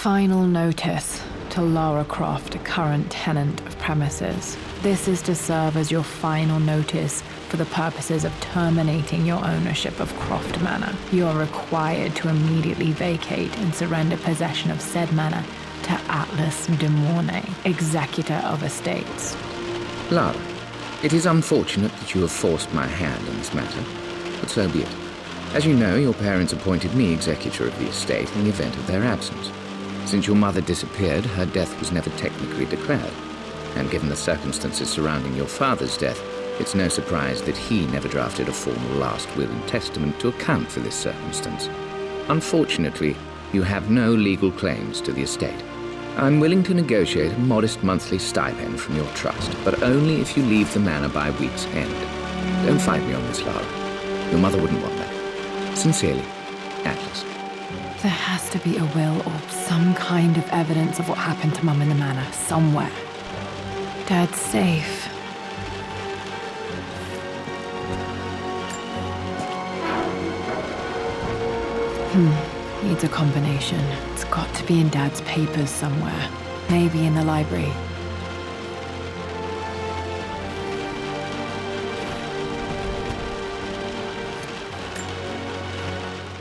Final notice to Lara Croft, current tenant of premises. This is to serve as your final notice for the purposes of terminating your ownership of Croft Manor. You are required to immediately vacate and surrender possession of said manor to Atlas de Mornay, executor of estates. Lara, it is unfortunate that you have forced my hand in this matter, but so be it. As you know, your parents appointed me executor of the estate in the event of their absence. Since your mother disappeared, her death was never technically declared, and given the circumstances surrounding your father's death, it's no surprise that he never drafted a formal last will and testament to account for this circumstance. Unfortunately, you have no legal claims to the estate. I'm willing to negotiate a modest monthly stipend from your trust, but only if you leave the manor by week's end. Don't fight me on this, Lara. Your mother wouldn't want that. Sincerely, Atlas. There has to be a will or some kind of evidence of what happened to Mum in the manor, somewhere. Dad's safe. Needs a combination. It's got to be in Dad's papers somewhere. Maybe in the library.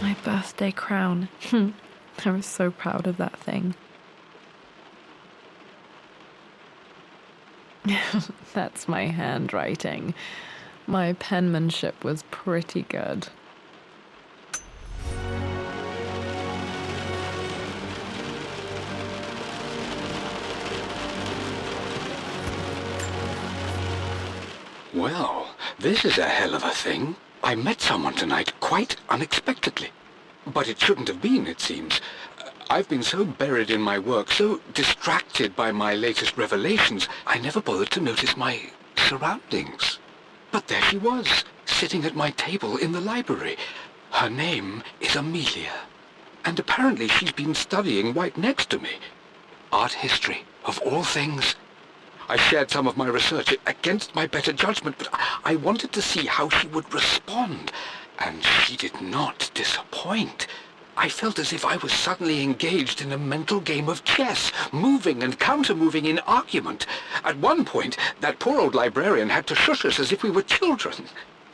My birthday crown. I was so proud of that thing. That's my handwriting. My penmanship was pretty good. Well, this is a hell of a thing. I met someone tonight quite unexpectedly. But it shouldn't have been, it seems. I've been so buried in my work, so distracted by my latest revelations, I never bothered to notice my surroundings. But there she was, sitting at my table in the library. Her name is Amelia. And apparently she's been studying right next to me. Art history, of all things. I shared some of my research against my better judgment, but I wanted to see how she would respond. And she did not disappoint. I felt as if I was suddenly engaged in a mental game of chess, moving and counter-moving in argument. At one point, that poor old librarian had to shush us as if we were children.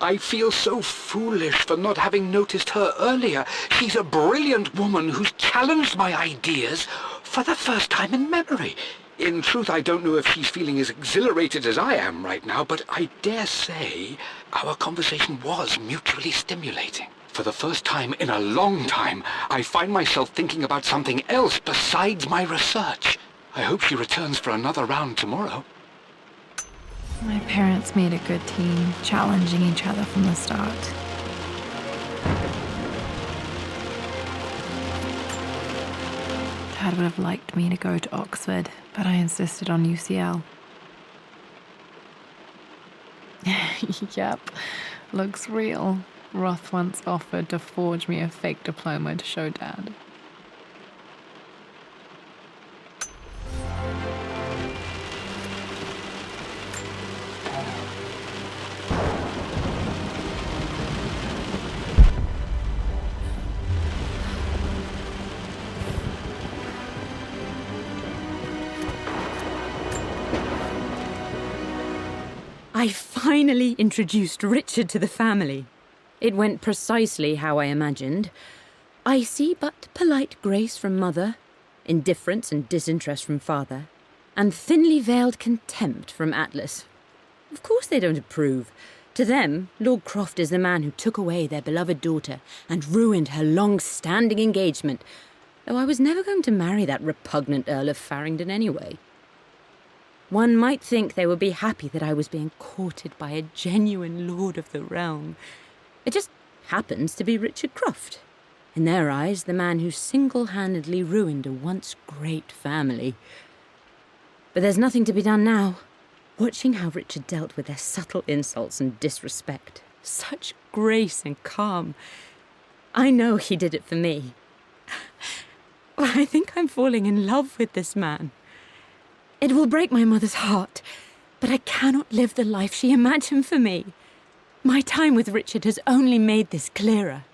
I feel so foolish for not having noticed her earlier. She's a brilliant woman who's challenged my ideas for the first time in memory. In truth, I don't know if she's feeling as exhilarated as I am right now, but I dare say our conversation was mutually stimulating. For the first time in a long time, I find myself thinking about something else besides my research. I hope she returns for another round tomorrow. My parents made a good team, challenging each other from the start. Dad would have liked me to go to Oxford, but I insisted on UCL. Yep, looks real. Roth once offered to forge me a fake diploma to show Dad. I finally introduced Richard to the family. It went precisely how I imagined. Icy but polite grace from mother, indifference and disinterest from father, and thinly veiled contempt from Atlas. Of course they don't approve. To them, Lord Croft is the man who took away their beloved daughter and ruined her long-standing engagement, though I was never going to marry that repugnant Earl of Farringdon anyway. One might think they would be happy that I was being courted by a genuine lord of the realm. It just happens to be Richard Croft. In their eyes, the man who single-handedly ruined a once great family. But there's nothing to be done now. Watching how Richard dealt with their subtle insults and disrespect. Such grace and calm. I know he did it for me. I think I'm falling in love with this man. It will break my mother's heart, but I cannot live the life she imagined for me. My time with Richard has only made this clearer.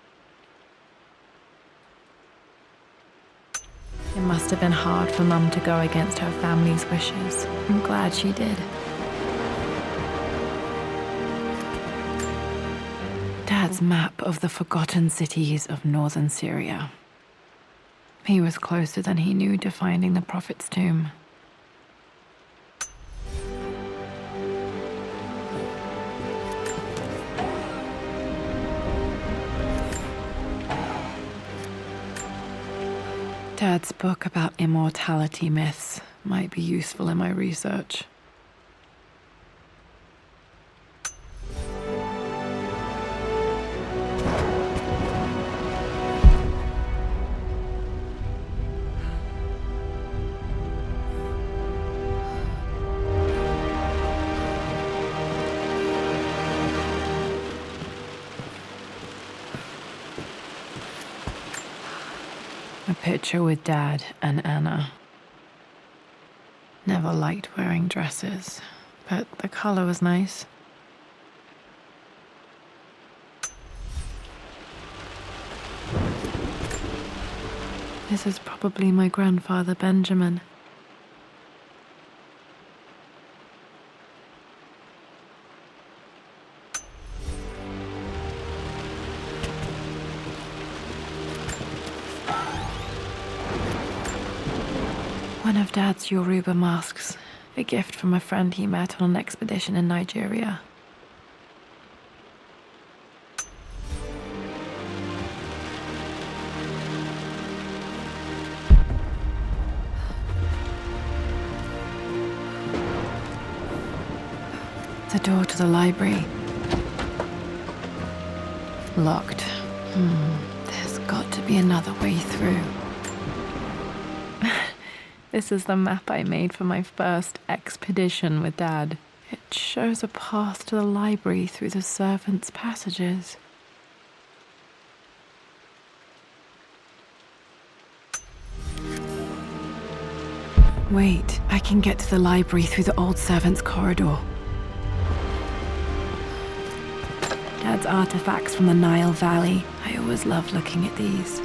It must have been hard for Mum to go against her family's wishes. I'm glad she did. Dad's map of the forgotten cities of northern Syria. He was closer than he knew to finding the Prophet's tomb. Dad's book about immortality myths might be useful in my research. A picture with Dad and Anna. Never liked wearing dresses, but the color was nice. This is probably my grandfather Benjamin. One of Dad's Yoruba masks, a gift from a friend he met on an expedition in Nigeria. The door to the library. Locked. There's got to be another way through. This is the map I made for my first expedition with Dad. It shows a path to the library through the servants' passages. Wait, I can get to the library through the old servants' corridor. Dad's artifacts from the Nile Valley. I always love looking at these.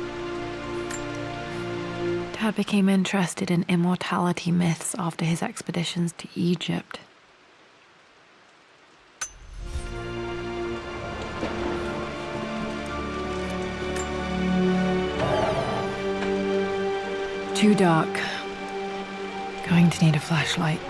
Dad became interested in immortality myths after his expeditions to Egypt. Too dark. Going to need a flashlight.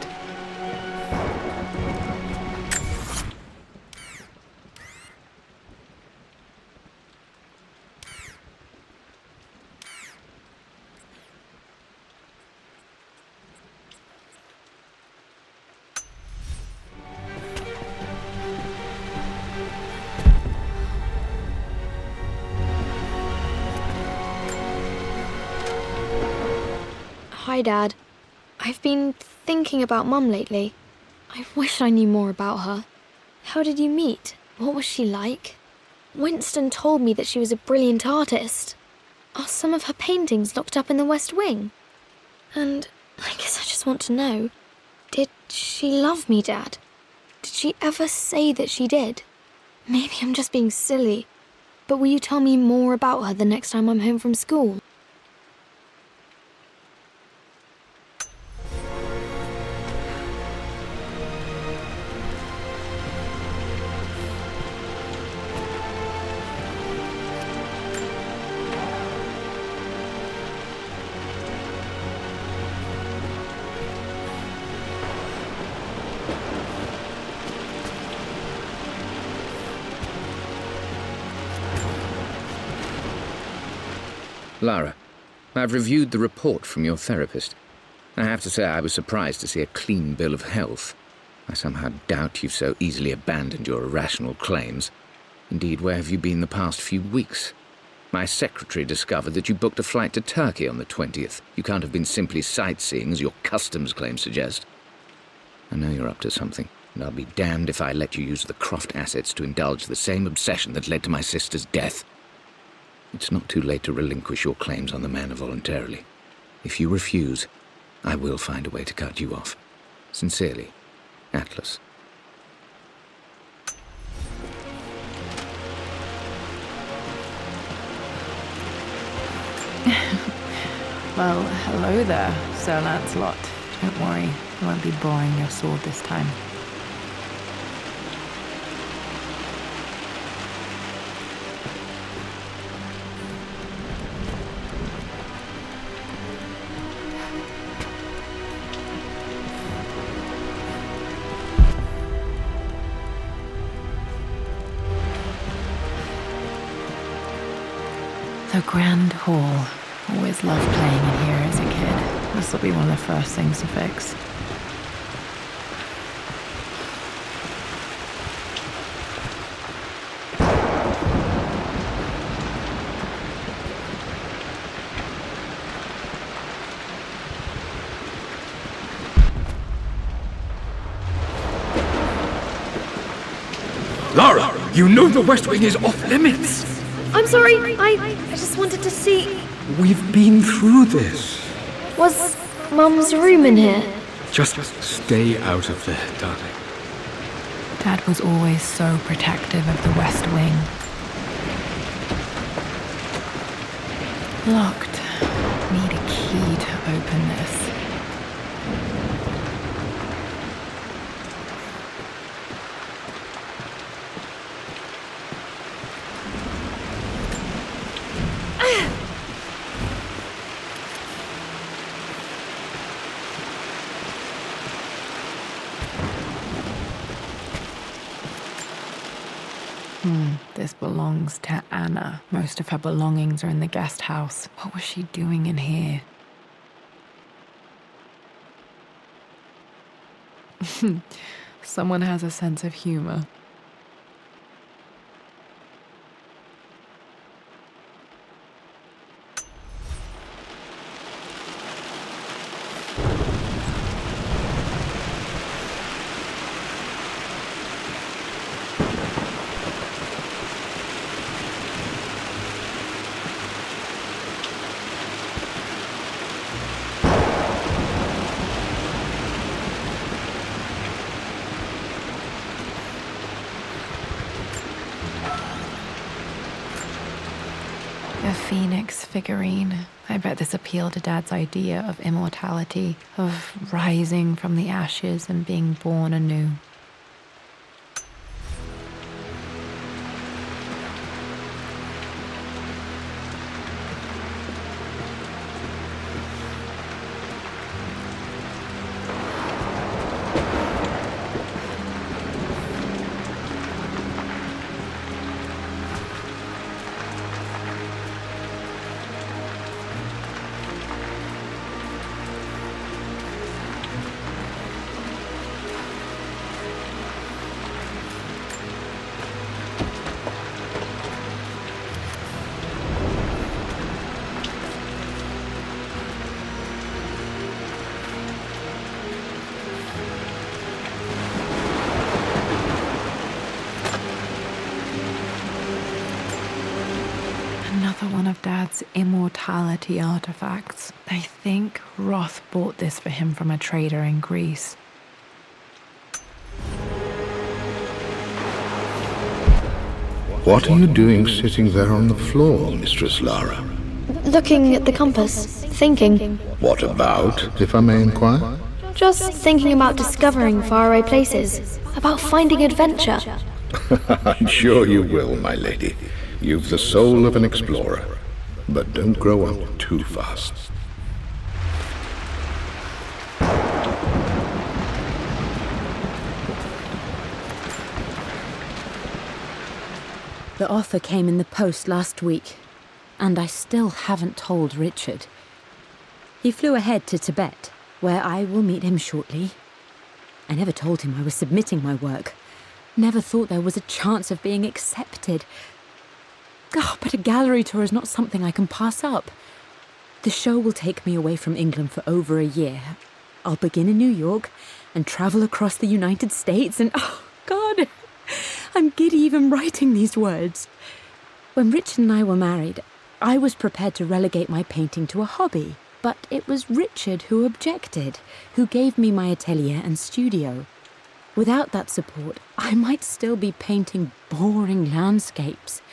Hi, Dad. I've been thinking about Mum lately. I wish I knew more about her. How did you meet? What was she like? Winston told me that she was a brilliant artist. Are some of her paintings locked up in the West Wing? And I guess I just want to know, did she love me, Dad? Did she ever say that she did? Maybe I'm just being silly, but will you tell me more about her the next time I'm home from school? Lara, I've reviewed the report from your therapist. I have to say I was surprised to see a clean bill of health. I somehow doubt you've so easily abandoned your irrational claims. Indeed, where have you been the past few weeks? My secretary discovered that you booked a flight to Turkey on the 20th. You can't have been simply sightseeing, as your customs claims suggest. I know you're up to something, and I'll be damned if I let you use the Croft assets to indulge the same obsession that led to my sister's death. It's not too late to relinquish your claims on the manor voluntarily. If you refuse, I will find a way to cut you off. Sincerely, Atlas. Well, hello there, Sir Lancelot. Don't worry, I won't be borrowing your sword this time. The Grand Hall. Always loved playing in here as a kid. This will be one of the first things to fix. Lara, you know the West Wing is off limits. I'm sorry, I just wanted to see... We've been through this. Was Mum's room in here? Just stay out of there, darling. Dad was always so protective of the West Wing. Locked. Need a key to open this. This belongs to Anna. Most of her belongings are in the guest house. What was she doing in here? Someone has a sense of humor. A phoenix figurine. I bet this appealed to Dad's idea of immortality, of rising from the ashes and being born anew. Another one of Dad's immortality artifacts. I think Roth bought this for him from a trader in Greece. What are you doing sitting there on the floor, Mistress Lara? Looking at the compass, thinking. What about, if I may inquire? Just thinking about discovering faraway places, about finding adventure. I'm sure you will, my lady. You've the soul of an explorer. But don't grow up too fast. The offer came in the post last week, and I still haven't told Richard. He flew ahead to Tibet, where I will meet him shortly. I never told him I was submitting my work. Never thought there was a chance of being accepted. Oh, but a gallery tour is not something I can pass up. The show will take me away from England for over a year. I'll begin in New York and travel across the United States and, oh, God, I'm giddy even writing these words. When Richard and I were married, I was prepared to relegate my painting to a hobby, but it was Richard who objected, who gave me my atelier and studio. Without that support, I might still be painting boring landscapes.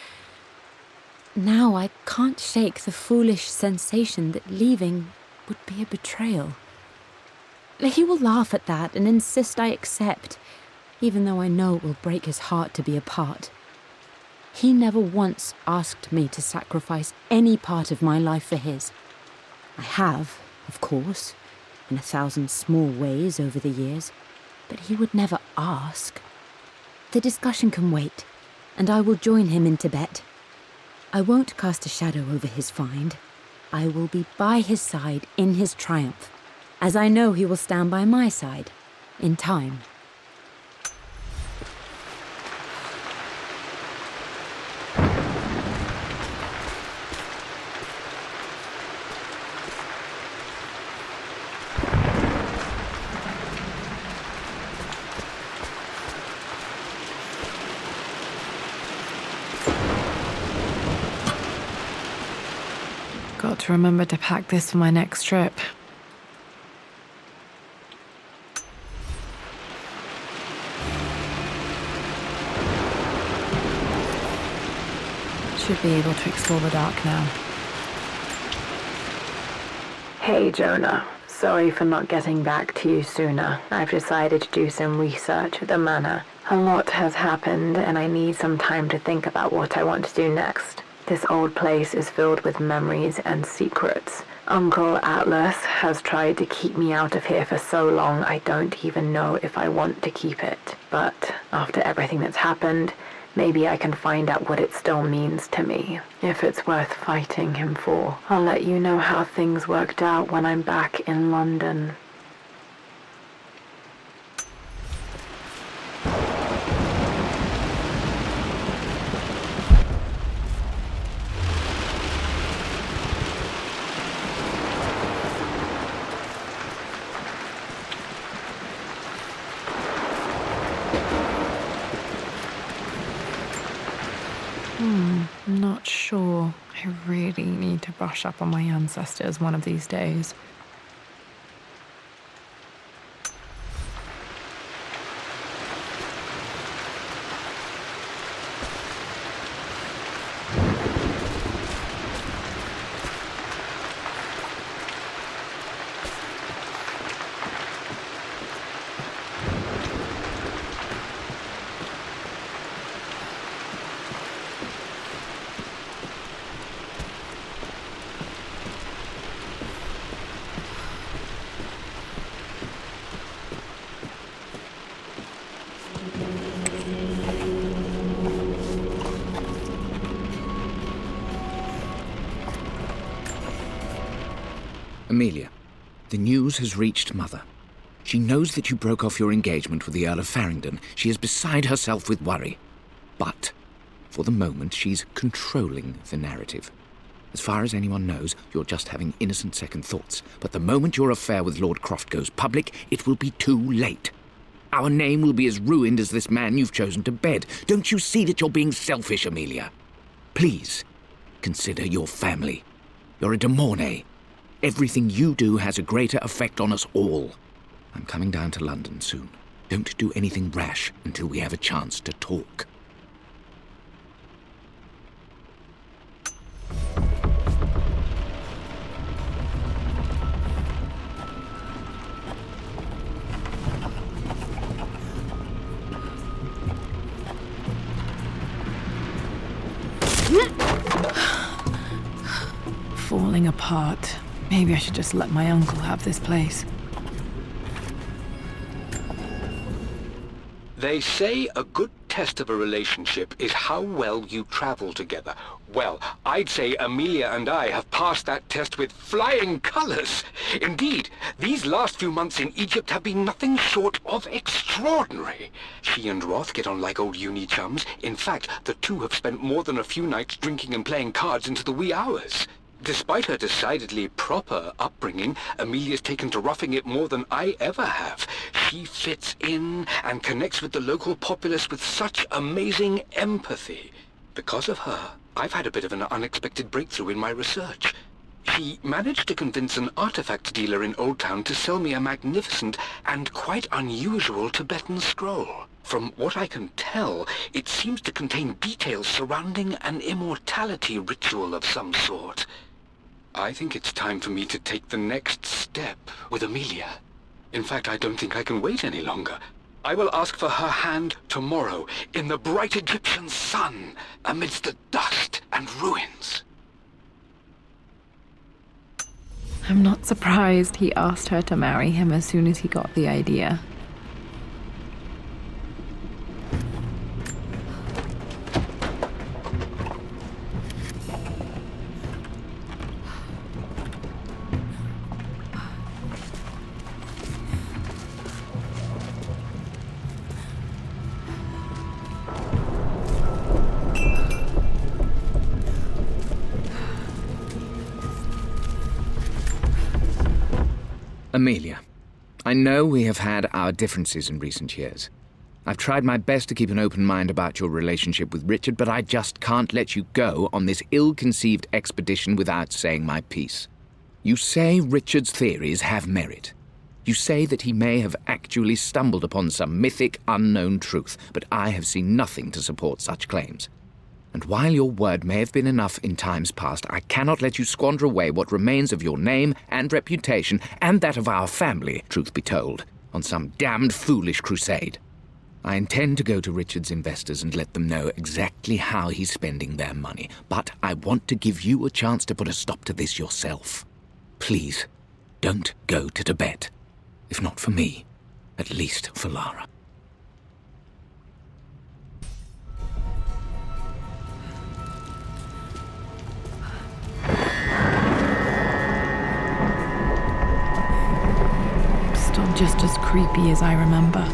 now I can't shake the foolish sensation that leaving would be a betrayal. He will laugh at that and insist I accept, even though I know it will break his heart to be apart. He never once asked me to sacrifice any part of my life for his. I have, of course, in 1,000 small ways over the years, but he would never ask. The discussion can wait, and I will join him in Tibet. I won't cast a shadow over his find. I will be by his side in his triumph, as I know he will stand by my side, in time. Got to remember to pack this for my next trip. Should be able to explore the dark now. Hey Jonah, sorry for not getting back to you sooner. I've decided to do some research at the manor. A lot has happened and I need some time to think about what I want to do next. This old place is filled with memories and secrets. Uncle Atlas has tried to keep me out of here for so long I don't even know if I want to keep it. But after everything that's happened, maybe I can find out what it still means to me. If it's worth fighting him for, I'll let you know how things worked out when I'm back in London. Not sure. I really need to brush up on my ancestors one of these days. Amelia, the news has reached Mother. She knows that you broke off your engagement with the Earl of Farringdon. She is beside herself with worry. But, for the moment, she's controlling the narrative. As far as anyone knows, you're just having innocent second thoughts. But the moment your affair with Lord Croft goes public, it will be too late. Our name will be as ruined as this man you've chosen to bed. Don't you see that you're being selfish, Amelia? Please, consider your family. You're a de Mornay. Everything you do has a greater effect on us all. I'm coming down to London soon. Don't do anything rash until we have a chance to talk. Falling apart. Maybe I should just let my uncle have this place. They say a good test of a relationship is how well you travel together. Well, I'd say Amelia and I have passed that test with flying colors. Indeed, these last few months in Egypt have been nothing short of extraordinary. She and Roth get on like old uni chums. In fact, the two have spent more than a few nights drinking and playing cards into the wee hours. Despite her decidedly proper upbringing, Amelia's taken to roughing it more than I ever have. She fits in and connects with the local populace with such amazing empathy. Because of her, I've had a bit of an unexpected breakthrough in my research. She managed to convince an artifact dealer in Old Town to sell me a magnificent and quite unusual Tibetan scroll. From what I can tell, it seems to contain details surrounding an immortality ritual of some sort. I think it's time for me to take the next step with Amelia. In fact, I don't think I can wait any longer. I will ask for her hand tomorrow, in the bright Egyptian sun, amidst the dust and ruins. I'm not surprised he asked her to marry him as soon as he got the idea. Amelia, I know we have had our differences in recent years. I've tried my best to keep an open mind about your relationship with Richard, but I just can't let you go on this ill-conceived expedition without saying my piece. You say Richard's theories have merit. You say that he may have actually stumbled upon some mythic, unknown truth, but I have seen nothing to support such claims. And while your word may have been enough in times past, I cannot let you squander away what remains of your name and reputation, and that of our family, truth be told, on some damned foolish crusade. I intend to go to Richard's investors and let them know exactly how he's spending their money, but I want to give you a chance to put a stop to this yourself. Please, don't go to Tibet. If not for me, at least for Lara. Still just as creepy as I remember.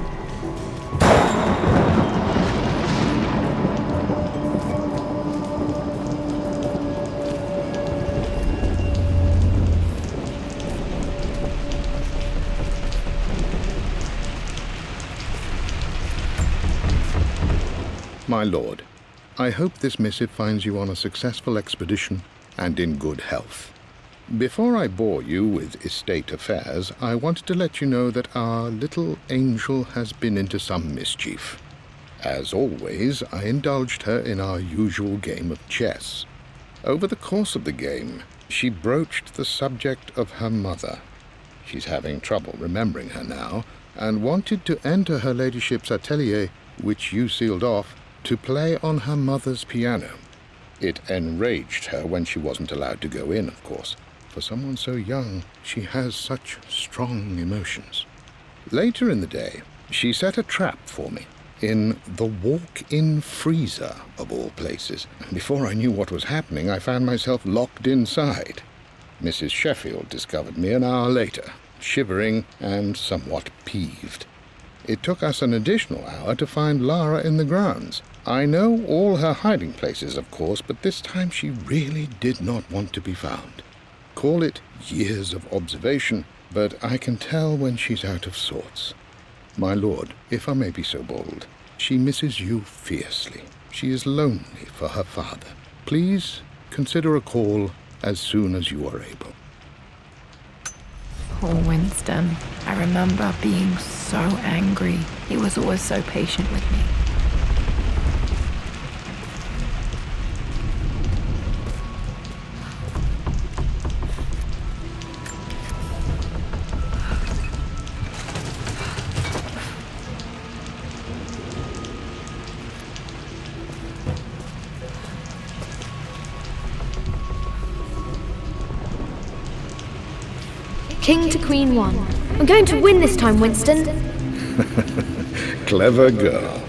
My lord, I hope this missive finds you on a successful expedition and in good health. Before I bore you with estate affairs, I wanted to let you know that our little angel has been into some mischief. As always, I indulged her in our usual game of chess. Over the course of the game, she broached the subject of her mother. She's having trouble remembering her now, and wanted to enter her ladyship's atelier, which you sealed off, to play on her mother's piano. It enraged her when she wasn't allowed to go in, of course. For someone so young, she has such strong emotions. Later in the day, she set a trap for me in the walk-in freezer, of all places. And before I knew what was happening, I found myself locked inside. Mrs. Sheffield discovered me an hour later, shivering and somewhat peeved. It took us an additional hour to find Lara in the grounds. I know all her hiding places, of course, but this time she really did not want to be found. Call it years of observation, but I can tell when she's out of sorts. My lord, if I may be so bold, she misses you fiercely. She is lonely for her father. Please consider a call as soon as you are able. Poor Winston. I remember being so angry. He was always so patient with me. King to Queen 1. I'm going to win this time, Winston. Clever girl.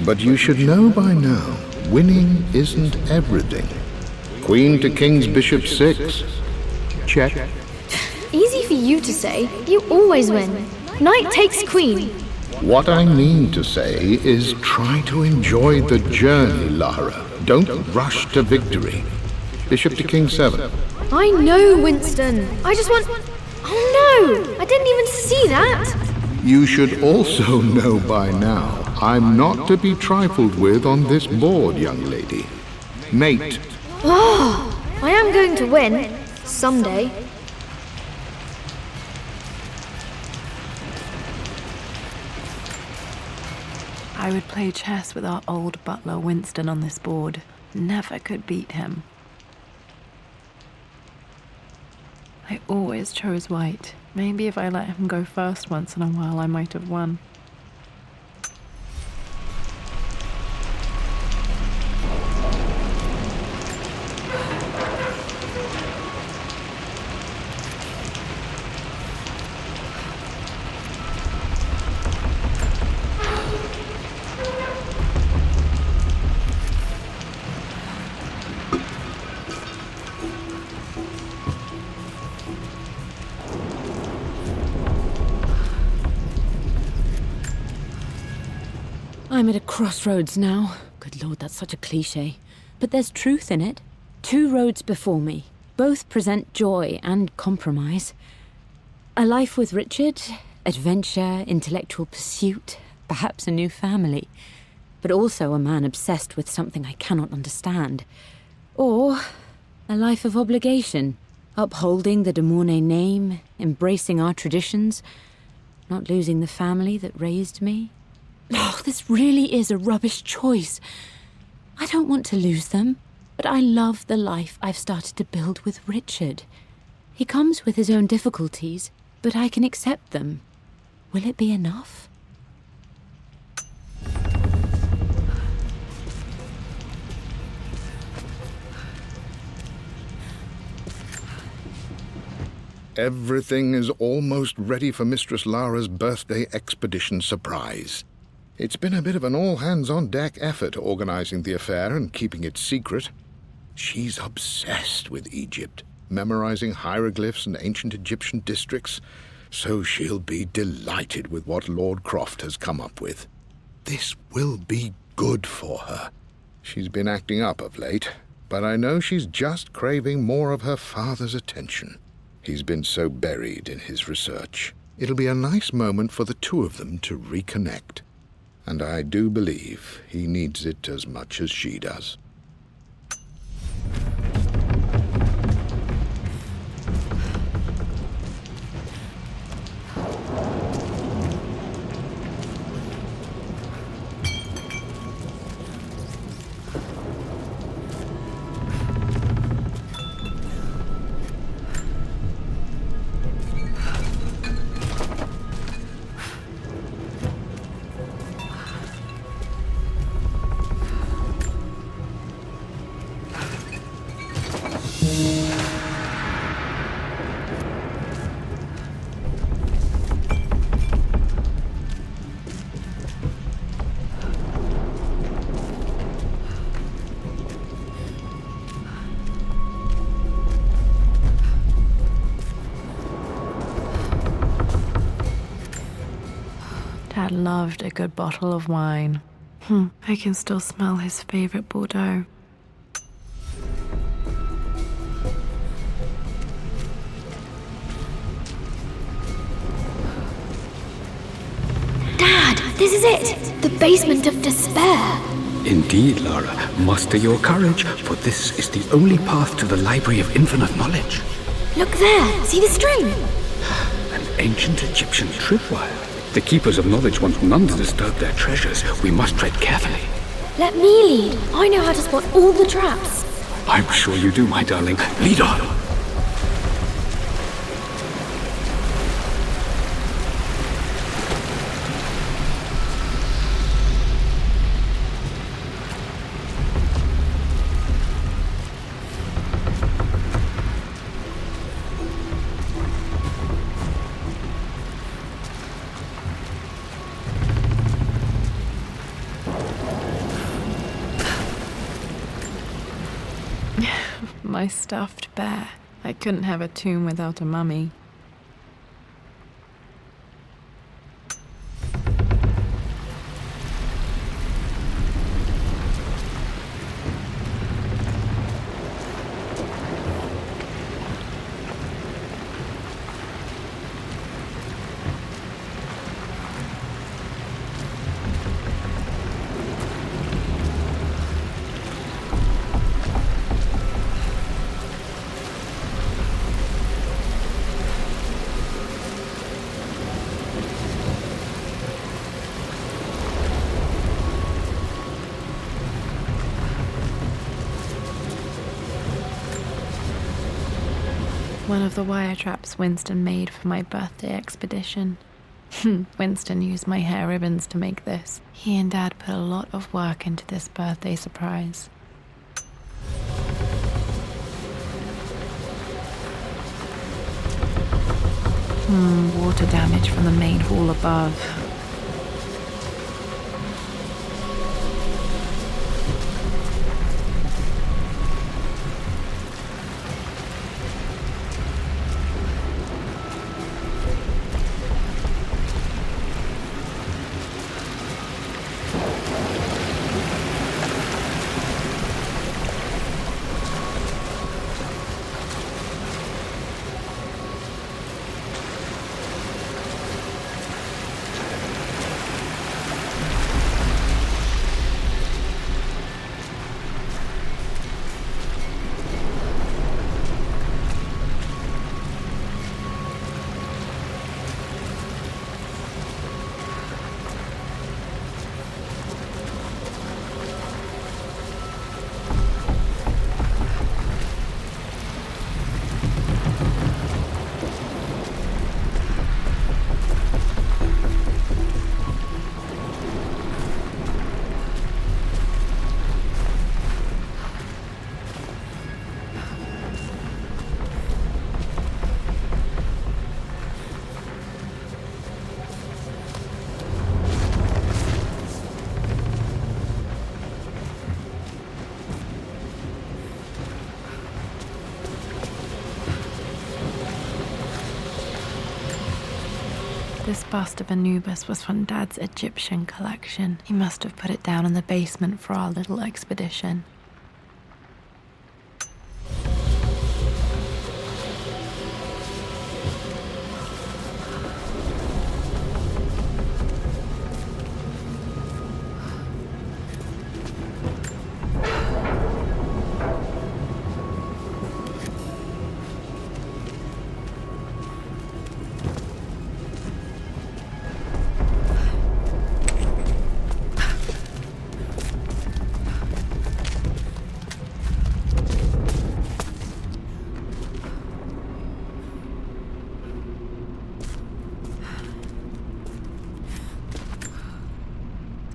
But you should know by now, winning isn't everything. Queen to King's Bishop 6. Check. Easy for you to say. You always win. Knight takes Queen. What I mean to say is try to enjoy the journey, Lara. Don't rush to victory. Bishop to King 7. I know, Winston. I just want... Oh no! I didn't even see that! You should also know by now, I'm not to be trifled with on this board, young lady. Mate. Oh, I am going to win. Someday. I would play chess with our old butler Winston on this board. Never could beat him. I always chose white. Maybe if I let him go first once in a while, I might have won. I'm at a crossroads now. Good Lord, that's such a cliche. But there's truth in it. 2 roads before me. Both present joy and compromise. A life with Richard, adventure, intellectual pursuit, perhaps a new family. But also a man obsessed with something I cannot understand. Or a life of obligation, upholding the de Mornay name, embracing our traditions, not losing the family that raised me. Oh, this really is a rubbish choice. I don't want to lose them, but I love the life I've started to build with Richard. He comes with his own difficulties, but I can accept them. Will it be enough? Everything is almost ready for Mistress Lara's birthday expedition surprise. It's been a bit of an all-hands-on-deck effort organizing the affair and keeping it secret. She's obsessed with Egypt, memorizing hieroglyphs and ancient Egyptian districts, so she'll be delighted with what Lord Croft has come up with. This will be good for her. She's been acting up of late, but I know she's just craving more of her father's attention. He's been so buried in his research. It'll be a nice moment for the 2 of them to reconnect. And I do believe he needs it as much as she does. Dad loved a good bottle of wine. I can still smell his favorite Bordeaux. Dad, this is it! The basement of despair! Indeed, Lara. Muster your courage, for this is the only path to the Library of Infinite Knowledge. Look there! See the string? An ancient Egyptian tripwire. The Keepers of Knowledge want none to disturb their treasures. We must tread carefully. Let me lead. I know how to spot all the traps. I'm sure you do, my darling. Lead on. My stuffed bear. I couldn't have a tomb without a mummy. one of the wire traps Winston made for my birthday expedition. Winston used my hair ribbons to make this. He and Dad put a lot of work into this birthday surprise. Water damage from the main hall above. This bust of Anubis was from Dad's Egyptian collection. He must have put it down in the basement for our little expedition.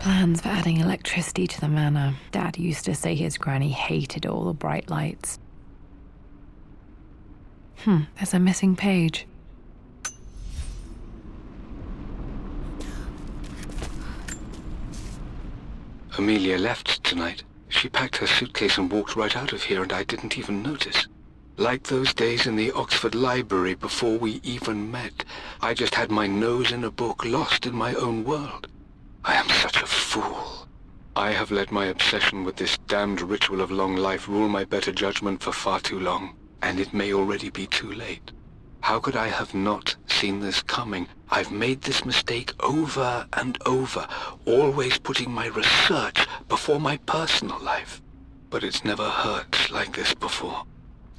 Plans for adding electricity to the manor. Dad used to say his granny hated all the bright lights. There's a missing page. Amelia left tonight. She packed her suitcase and walked right out of here, and I didn't even notice. Like those days in the Oxford Library before we even met, I just had my nose in a book, lost in my own world. I am such a fool. I have let my obsession with this damned ritual of long life rule my better judgment for far too long, and it may already be too late. How could I have not seen this coming? I've made this mistake over and over, always putting my research before my personal life. But it's never hurt like this before.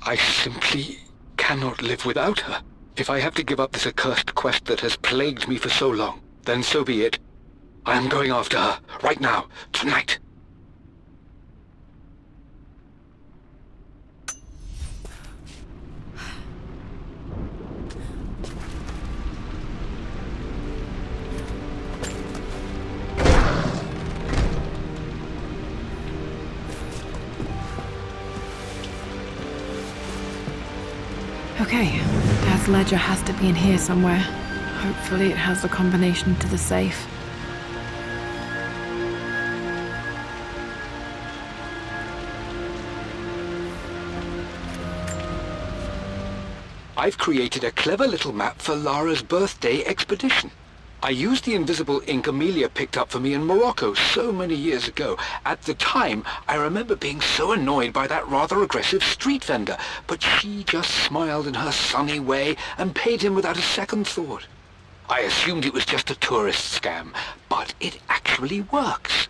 I simply cannot live without her. If I have to give up this accursed quest that has plagued me for so long, then so be it. I am going after her, right now, tonight. Okay, Dad's ledger has to be in here somewhere. Hopefully it has the combination to the safe. I've created a clever little map for Lara's birthday expedition. I used the invisible ink Amelia picked up for me in Morocco so many years ago. At the time, I remember being so annoyed by that rather aggressive street vendor, but she just smiled in her sunny way and paid him without a second thought. I assumed it was just a tourist scam, but it actually works.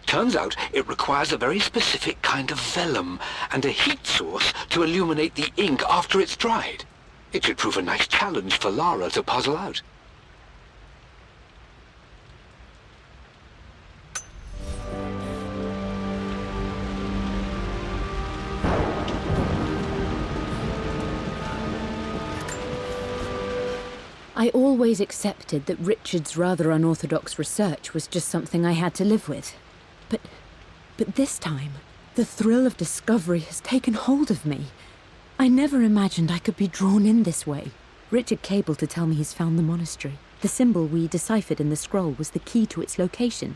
Turns out it requires a very specific kind of vellum and a heat source to illuminate the ink after it's dried. It should prove a nice challenge for Lara to puzzle out. I always accepted that Richard's rather unorthodox research was just something I had to live with. But this time, the thrill of discovery has taken hold of me. I never imagined I could be drawn in this way. Richard cabled to tell me he's found the monastery. The symbol we deciphered in the scroll was the key to its location.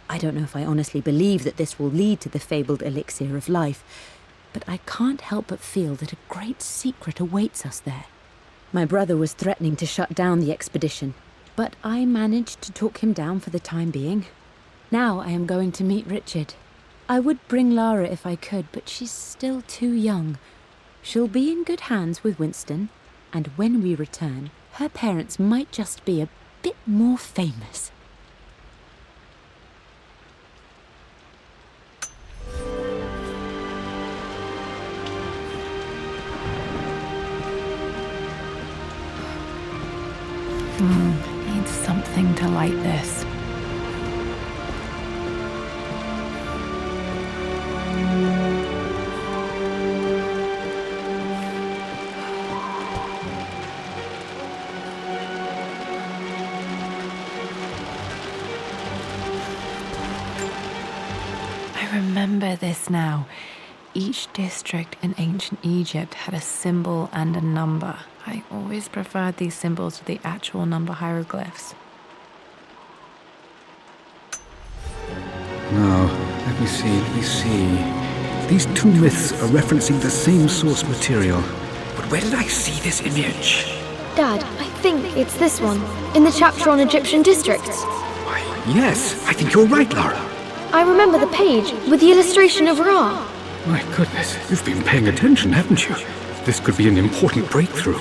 I don't know if I honestly believe that this will lead to the fabled elixir of life, but I can't help but feel that a great secret awaits us there. My brother was threatening to shut down the expedition, but I managed to talk him down for the time being. Now I am going to meet Richard. I would bring Lara if I could, but she's still too young. She'll be in good hands with Winston, and when we return, her parents might just be a bit more famous. Need something to light this. I remember this now. Each district in ancient Egypt had a symbol and a number. I always preferred these symbols to the actual number hieroglyphs. Now, let me see. These two myths are referencing the same source material. But where did I see this image? Dad, I think it's this one, in the chapter on Egyptian districts. Why, yes, I think you're right, Lara. I remember the page with the illustration of Ra. My goodness, you've been paying attention, haven't you? This could be an important breakthrough.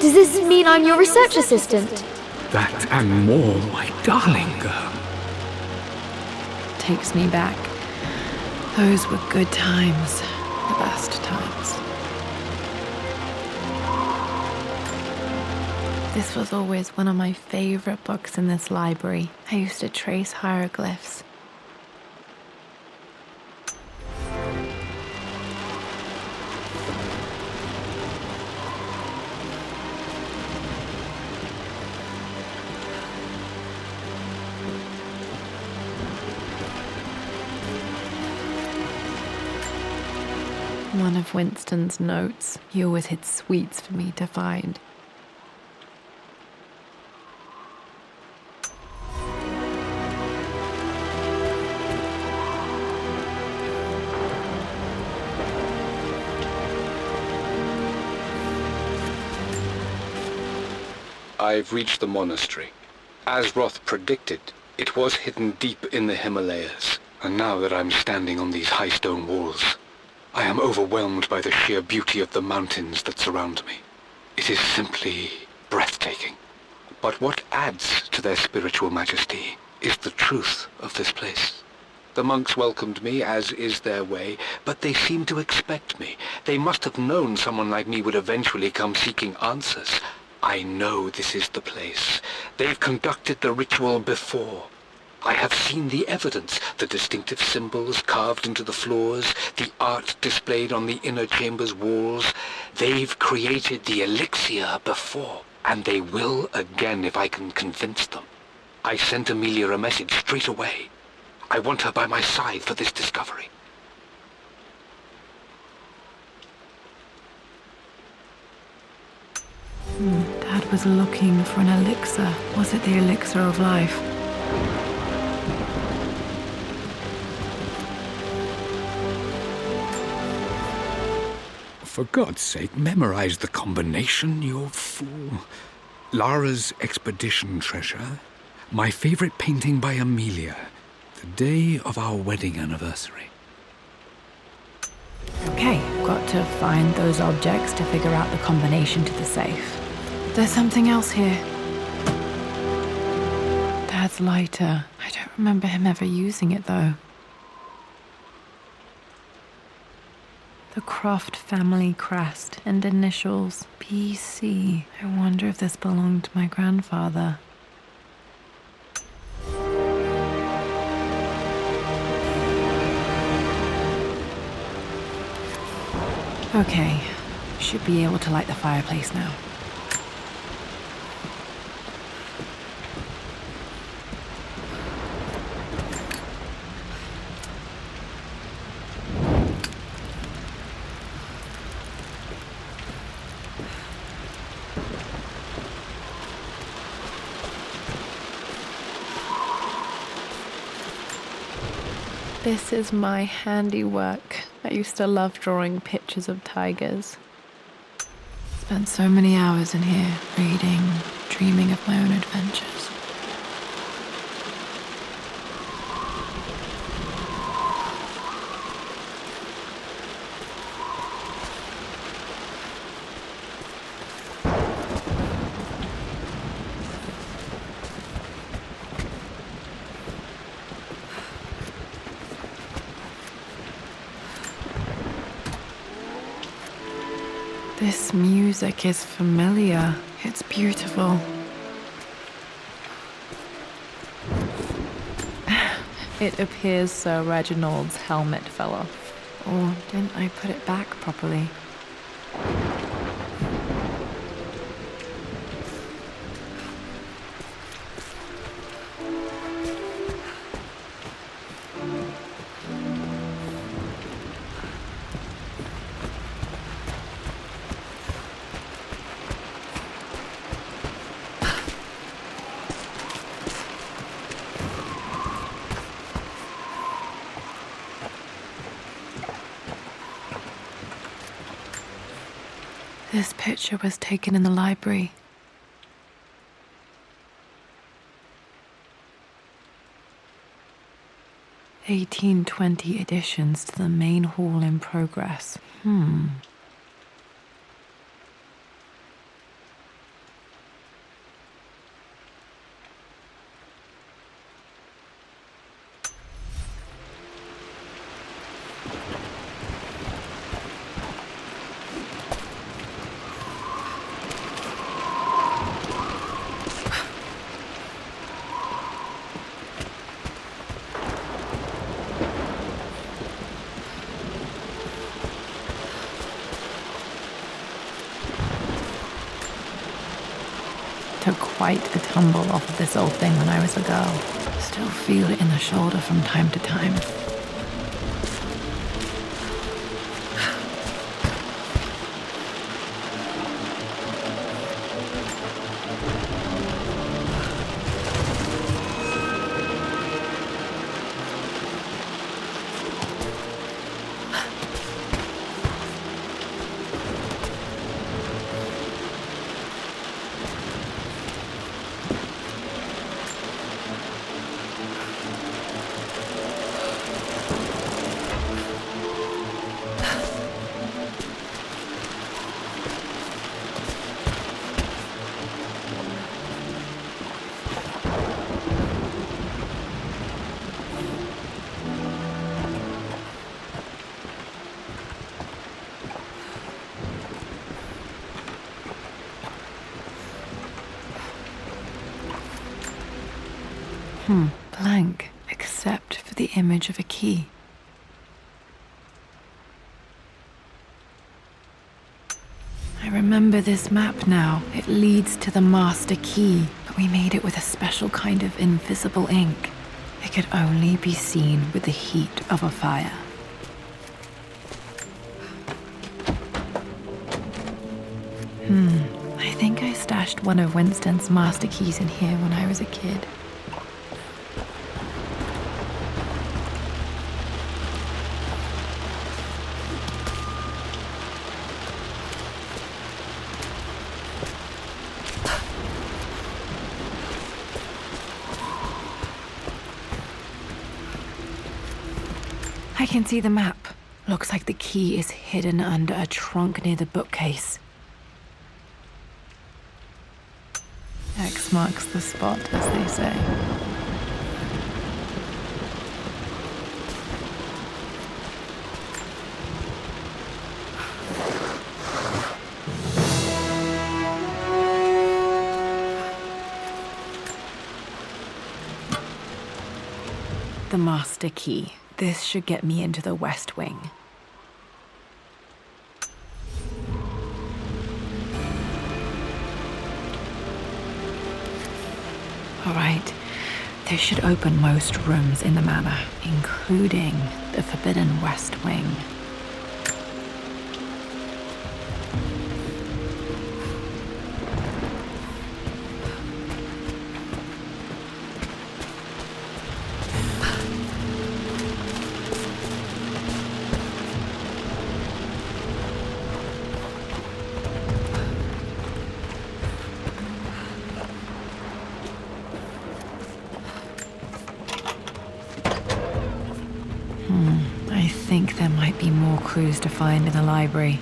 Does this mean I'm your research assistant? That and more, my darling girl. Takes me back. Those were good times. The best times. This was always one of my favorite books in this library. I used to trace hieroglyphs. One of Winston's notes. He always hid sweets for me to find. I've reached the monastery. As Roth predicted, it was hidden deep in the Himalayas. And now that I'm standing on these high stone walls, I am overwhelmed by the sheer beauty of the mountains that surround me. It is simply breathtaking. But what adds to their spiritual majesty is the truth of this place. The monks welcomed me, as is their way, but they seemed to expect me. They must have known someone like me would eventually come seeking answers. I know this is the place. They've conducted the ritual before. I have seen the evidence, the distinctive symbols carved into the floors, the art displayed on the inner chamber's walls. They've created the elixir before, and they will again if I can convince them. I sent Amelia a message straight away. I want her by my side for this discovery. Dad was looking for an elixir. Was it the elixir of life? For God's sake, memorize the combination, you fool. Lara's expedition treasure, my favorite painting by Amelia, the day of our wedding anniversary. Okay, got to find those objects to figure out the combination to the safe. There's something else here. Dad's lighter. I don't remember him ever using it, though. The Croft family crest and initials, PC. I wonder if this belonged to my grandfather. Okay, should be able to light the fireplace now. This is my handiwork. I used to love drawing pictures of tigers. Spent so many hours in here, reading, dreaming of my own adventures. This music is familiar. It's beautiful. It appears Sir Reginald's helmet fell off. Or didn't I put it back properly? This picture was taken in the library. (1820) additions to the main hall in progress. Took quite a tumble off of this old thing when I was a girl. Still feel it in the shoulder from time to time. Blank, except for the image of a key. I remember this map now. It leads to the master key, but we made it with a special kind of invisible ink. It could only be seen with the heat of a fire. I think I stashed one of Winston's master keys in here when I was a kid. I can see the map. Looks like the key is hidden under a trunk near the bookcase. X marks the spot, as they say. The master key. This should get me into the West Wing. All right, this should open most rooms in the manor, including the forbidden West Wing. think there might be more clues to find in the library.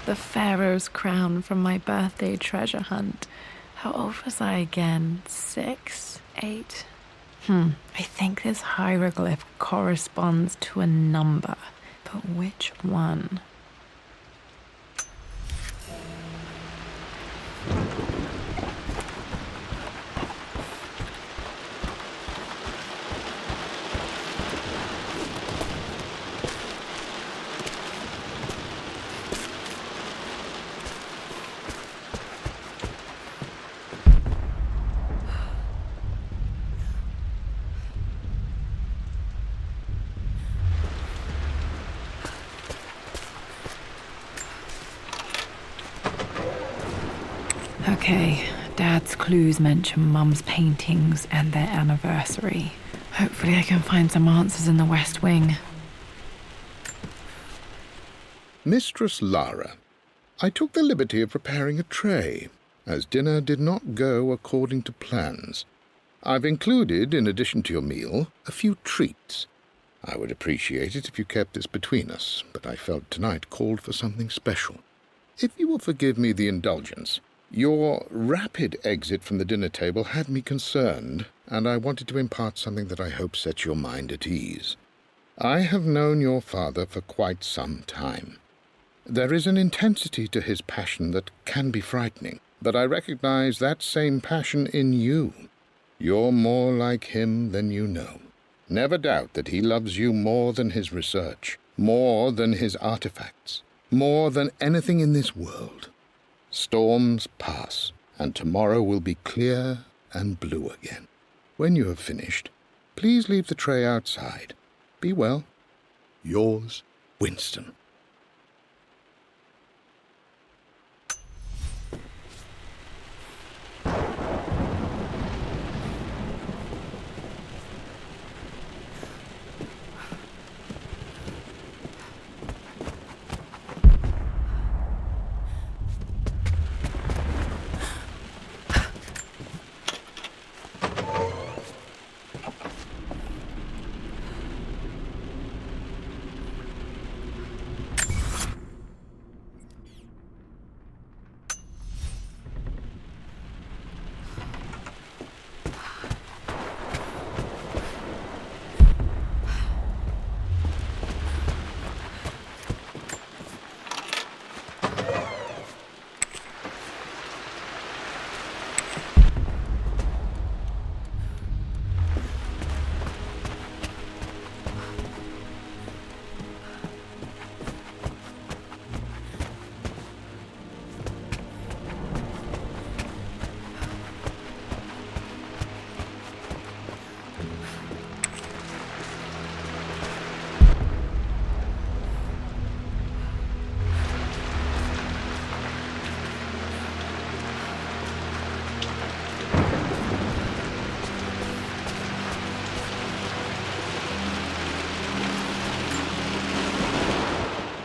The Pharaoh's crown from my birthday treasure hunt. How old was I again? 6? 8? I think this hieroglyph corresponds to a number, but which one? Okay, Dad's clues mention Mum's paintings and their anniversary. Hopefully I can find some answers in the West Wing. Mistress Lara, I took the liberty of preparing a tray, as dinner did not go according to plans. I've included, in addition to your meal, a few treats. I would appreciate it if you kept this between us, but I felt tonight called for something special. If you will forgive me the indulgence, your rapid exit from the dinner table had me concerned, and I wanted to impart something that I hope sets your mind at ease. I have known your father for quite some time. There is an intensity to his passion that can be frightening, but I recognize that same passion in you. You're more like him than you know. Never doubt that he loves you more than his research, more than his artifacts, more than anything in this world. Storms pass, and tomorrow will be clear and blue again. When you have finished, please leave the tray outside. Be well. Yours, Winston.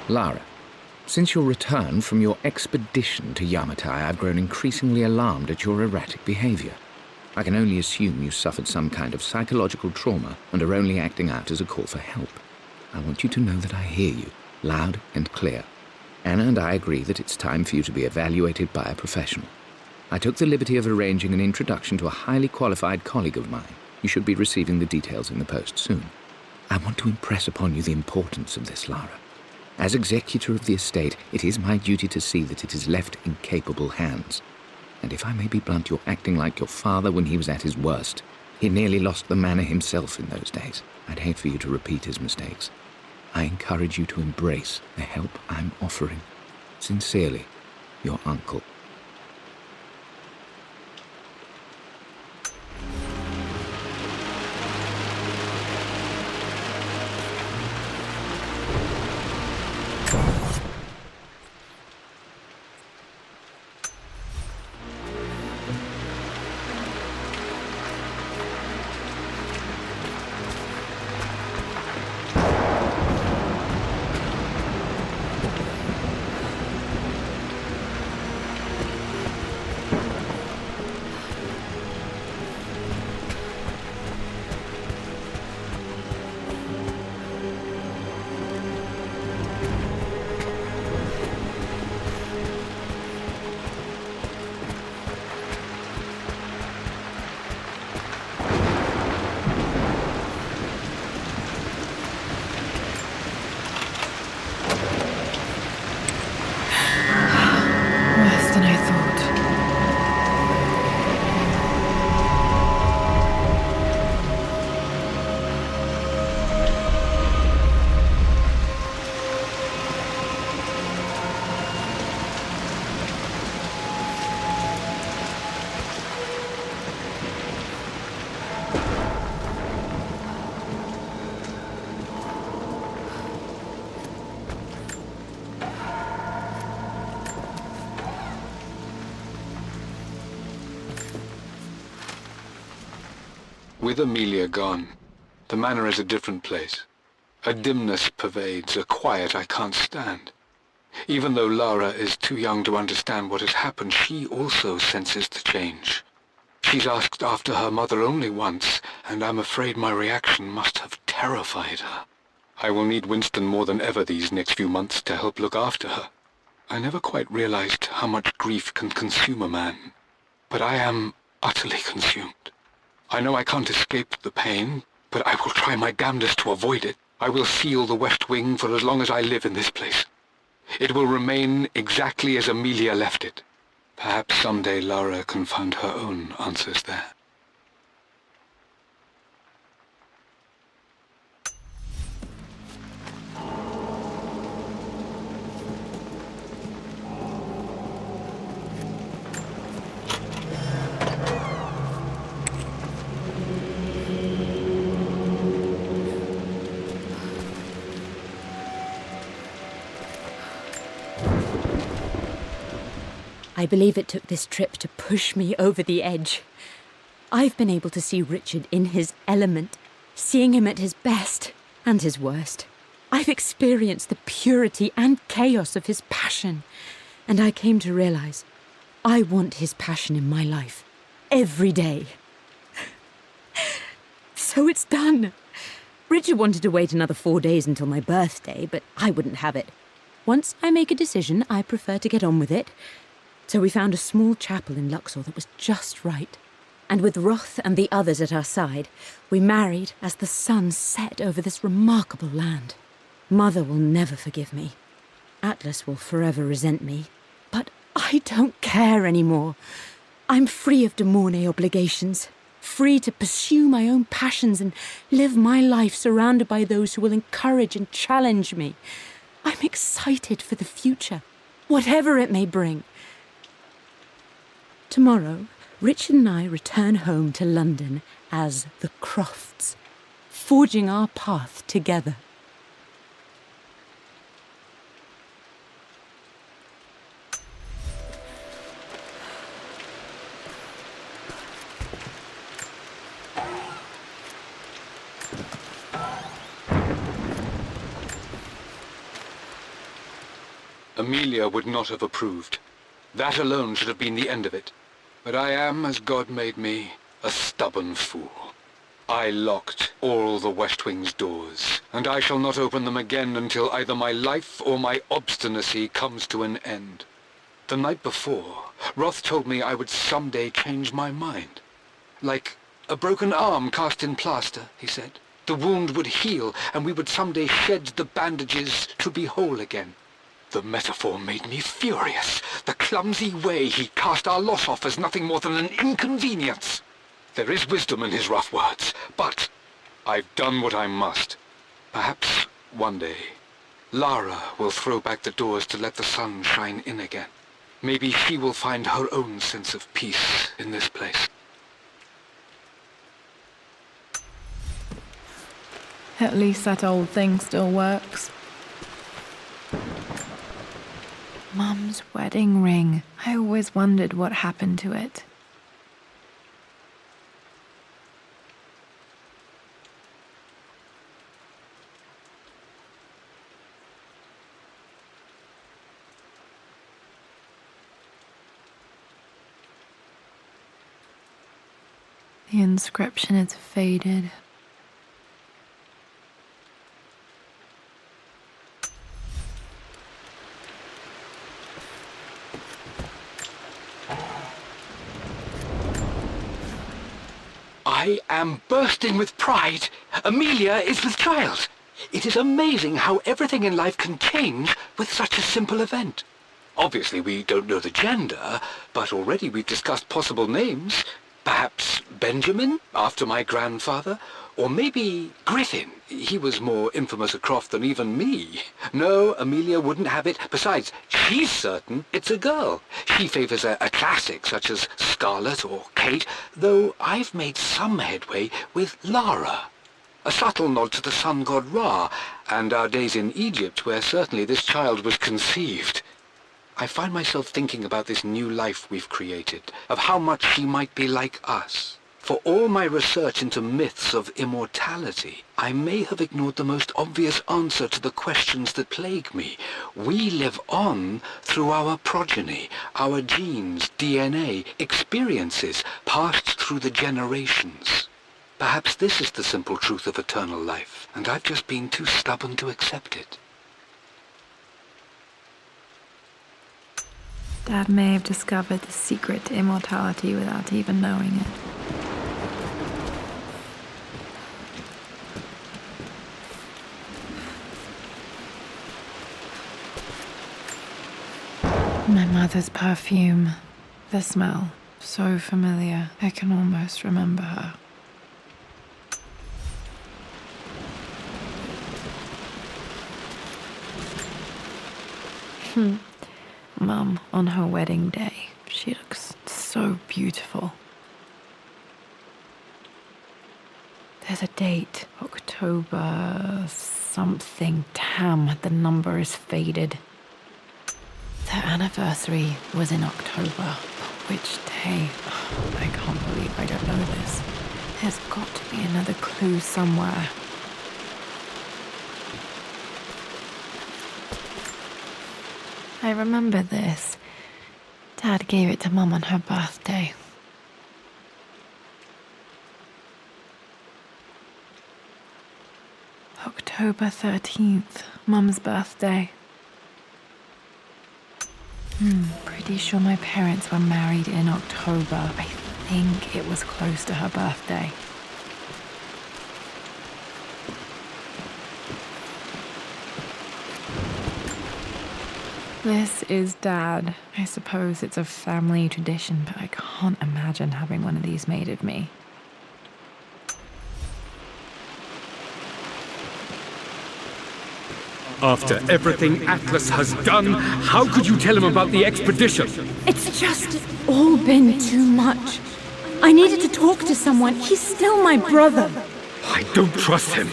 Lara, since your return from your expedition to Yamatai, I've grown increasingly alarmed at your erratic behavior. I can only assume you suffered some kind of psychological trauma and are only acting out as a call for help. I want you to know that I hear you, loud and clear. Anna and I agree that it's time for you to be evaluated by a professional. I took the liberty of arranging an introduction to a highly qualified colleague of mine. You should be receiving the details in the post soon. I want to impress upon you the importance of this, Lara. As executor of the estate, it is my duty to see that it is left in capable hands. And if I may be blunt, you're acting like your father when he was at his worst. He nearly lost the manor himself in those days. I'd hate for you to repeat his mistakes. I encourage you to embrace the help I'm offering. Sincerely, your uncle. Worse than I thought. With Amelia gone, the manor is a different place. A dimness pervades, a quiet I can't stand. Even though Lara is too young to understand what has happened, she also senses the change. She's asked after her mother only once, and I'm afraid my reaction must have terrified her. I will need Winston more than ever these next few months to help look after her. I never quite realized how much grief can consume a man, but I am utterly consumed. I know I can't escape the pain, but I will try my damnedest to avoid it. I will seal the West Wing for as long as I live in this place. It will remain exactly as Amelia left it. Perhaps someday Lara can find her own answers there. I believe it took this trip to push me over the edge. I've been able to see Richard in his element, seeing him at his best and his worst. I've experienced the purity and chaos of his passion, and I came to realize I want his passion in my life every day. So it's done. Richard wanted to wait another 4 days until my birthday, but I wouldn't have it. Once I make a decision, I prefer to get on with it. So we found a small chapel in Luxor that was just right. And with Roth and the others at our side, we married as the sun set over this remarkable land. Mother will never forgive me. Atlas will forever resent me. But I don't care anymore. I'm free of de Mornay obligations, free to pursue my own passions and live my life surrounded by those who will encourage and challenge me. I'm excited for the future, whatever it may bring. Tomorrow, Richard and I return home to London as the Crofts, forging our path together. Amelia would not have approved. That alone should have been the end of it. But I am, as God made me, a stubborn fool. I locked all the West Wing's doors, and I shall not open them again until either my life or my obstinacy comes to an end. The night before, Roth told me I would someday change my mind. Like a broken arm cast in plaster, he said. The wound would heal, and we would someday shed the bandages to be whole again. The metaphor made me furious. The clumsy way he cast our loss off as nothing more than an inconvenience. There is wisdom in his rough words, but I've done what I must. Perhaps One day, Lara will throw back the doors to let the sun shine in again. Maybe she will find her own sense of peace in this place. At least that old thing still works. Mum's wedding ring. I always wondered what happened to it. The inscription is faded. I am bursting with pride. Amelia is with child. It is amazing how everything in life can change with such a simple event. Obviously, we don't know the gender, but already we've discussed possible names. Perhaps Benjamin, after my grandfather, or maybe Griffin. He was more infamous at Croft than even me. No, Amelia wouldn't have it. Besides, she's certain it's a girl. She favours a classic such as Scarlet or Kate, though I've made some headway with Lara. A subtle nod to the sun god Ra, and our days in Egypt, where certainly this child was conceived. I find myself thinking about this new life we've created, of how much she might be like us. For all my research into myths of immortality, I may have ignored the most obvious answer to the questions that plague me. We live on through our progeny, our genes, DNA, experiences passed through the generations. Perhaps this is the simple truth of eternal life, and I've just been too stubborn to accept it. Dad may have discovered the secret to immortality without even knowing it. My mother's perfume. The smell. So familiar. I can almost remember her. Mum, on her wedding day, she looks so beautiful. There's a date. October something. Damn, the number is faded. Their anniversary was in October. But which day? I can't believe I don't know this. There's got to be another clue somewhere. I remember this. Dad gave it to Mum on her birthday. October 13th, Mum's birthday. Pretty sure my parents were married in October. I think it was close to her birthday. This is Dad. I suppose it's a family tradition, but I can't imagine having one of these made of me. After everything Atlas has done, how could you tell him about the expedition? It's just all been too much. I needed to talk to someone. He's still my brother. I don't trust him.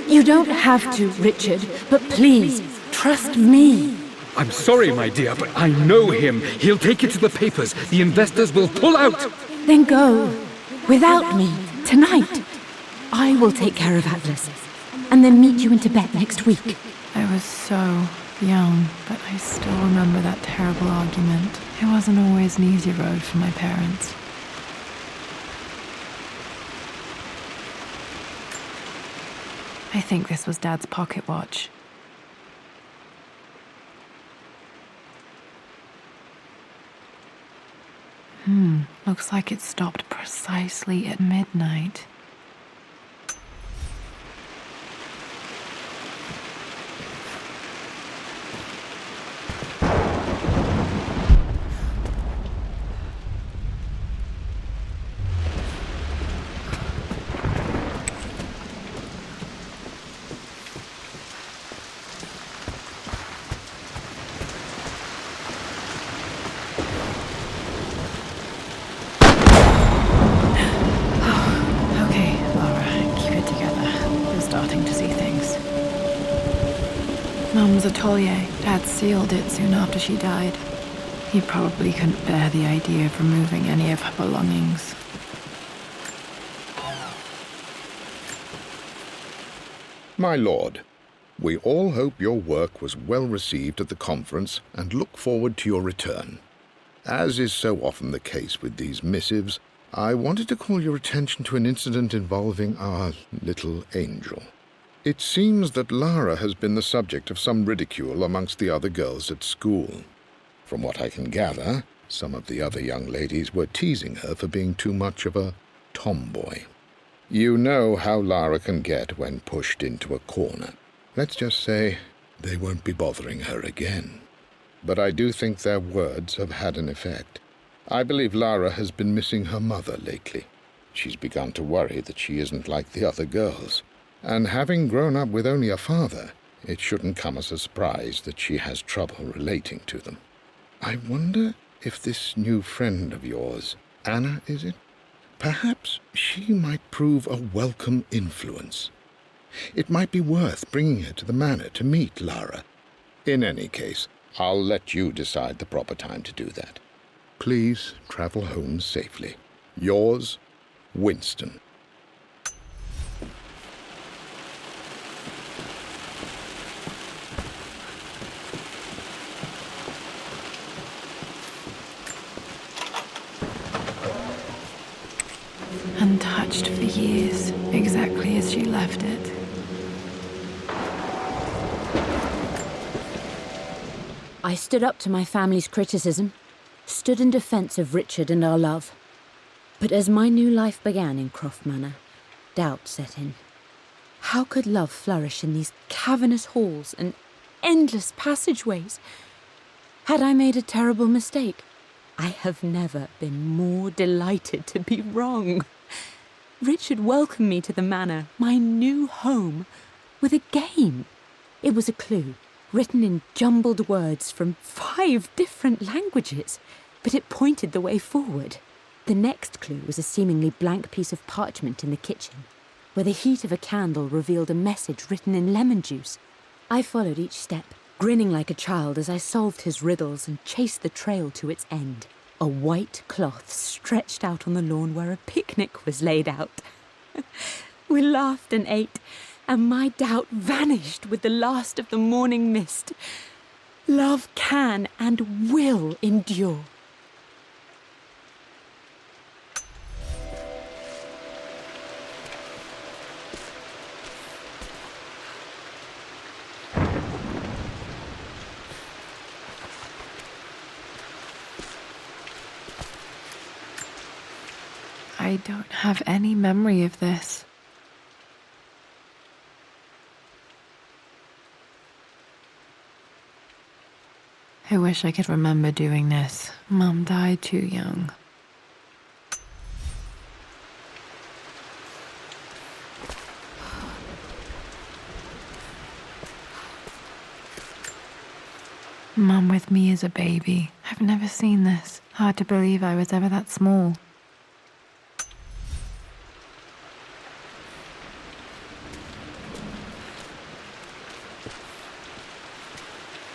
You don't have to, Richard, but please, trust me. I'm sorry, my dear, but I know him. He'll take it to the papers. The investors will pull out. Then go. Without me. Tonight. I will take care of Atlas. And then meet you in Tibet next week. I was so young, but I still remember that terrible argument. It wasn't always an easy road for my parents. I think this was Dad's pocket watch. Looks like it stopped precisely at midnight. Mum's atelier. Dad sealed it soon after she died. He probably couldn't bear the idea of removing any of her belongings. My lord, we all hope your work was well received at the conference and look forward to your return. As is so often the case with these missives, I wanted to call your attention to an incident involving our little angel. It seems that Lara has been the subject of some ridicule amongst the other girls at school. From what I can gather, some of the other young ladies were teasing her for being too much of a tomboy. You know how Lara can get when pushed into a corner. Let's just say they won't be bothering her again. But I do think their words have had an effect. I believe Lara has been missing her mother lately. She's begun to worry that she isn't like the other girls. And having grown up with only a father, it shouldn't come as a surprise that she has trouble relating to them. I wonder if this new friend of yours, Anna, is it? Perhaps she might prove a welcome influence. It might be worth bringing her to the manor to meet Lara. In any case, I'll let you decide the proper time to do that. Please travel home safely. Yours, Winston. Untouched for years, exactly as she left it. I stood up to my family's criticism, stood in defense of Richard and our love. But as my new life began in Croft Manor, doubt set in. How could love flourish in these cavernous halls and endless passageways? Had I made a terrible mistake? I have never been more delighted to be wrong. Richard welcomed me to the manor, my new home, with a game. It was a clue, written in jumbled words from 5 different languages, but it pointed the way forward. The next clue was a seemingly blank piece of parchment in the kitchen, where the heat of a candle revealed a message written in lemon juice. I followed each step, grinning like a child as I solved his riddles and chased the trail to its end. A white cloth stretched out on the lawn where a picnic was laid out. We laughed and ate, and my doubt vanished with the last of the morning mist. Love can and will endure. I don't have any memory of this. I wish I could remember doing this. Mum died too young. Mum with me as a baby. I've never seen this. Hard to believe I was ever that small.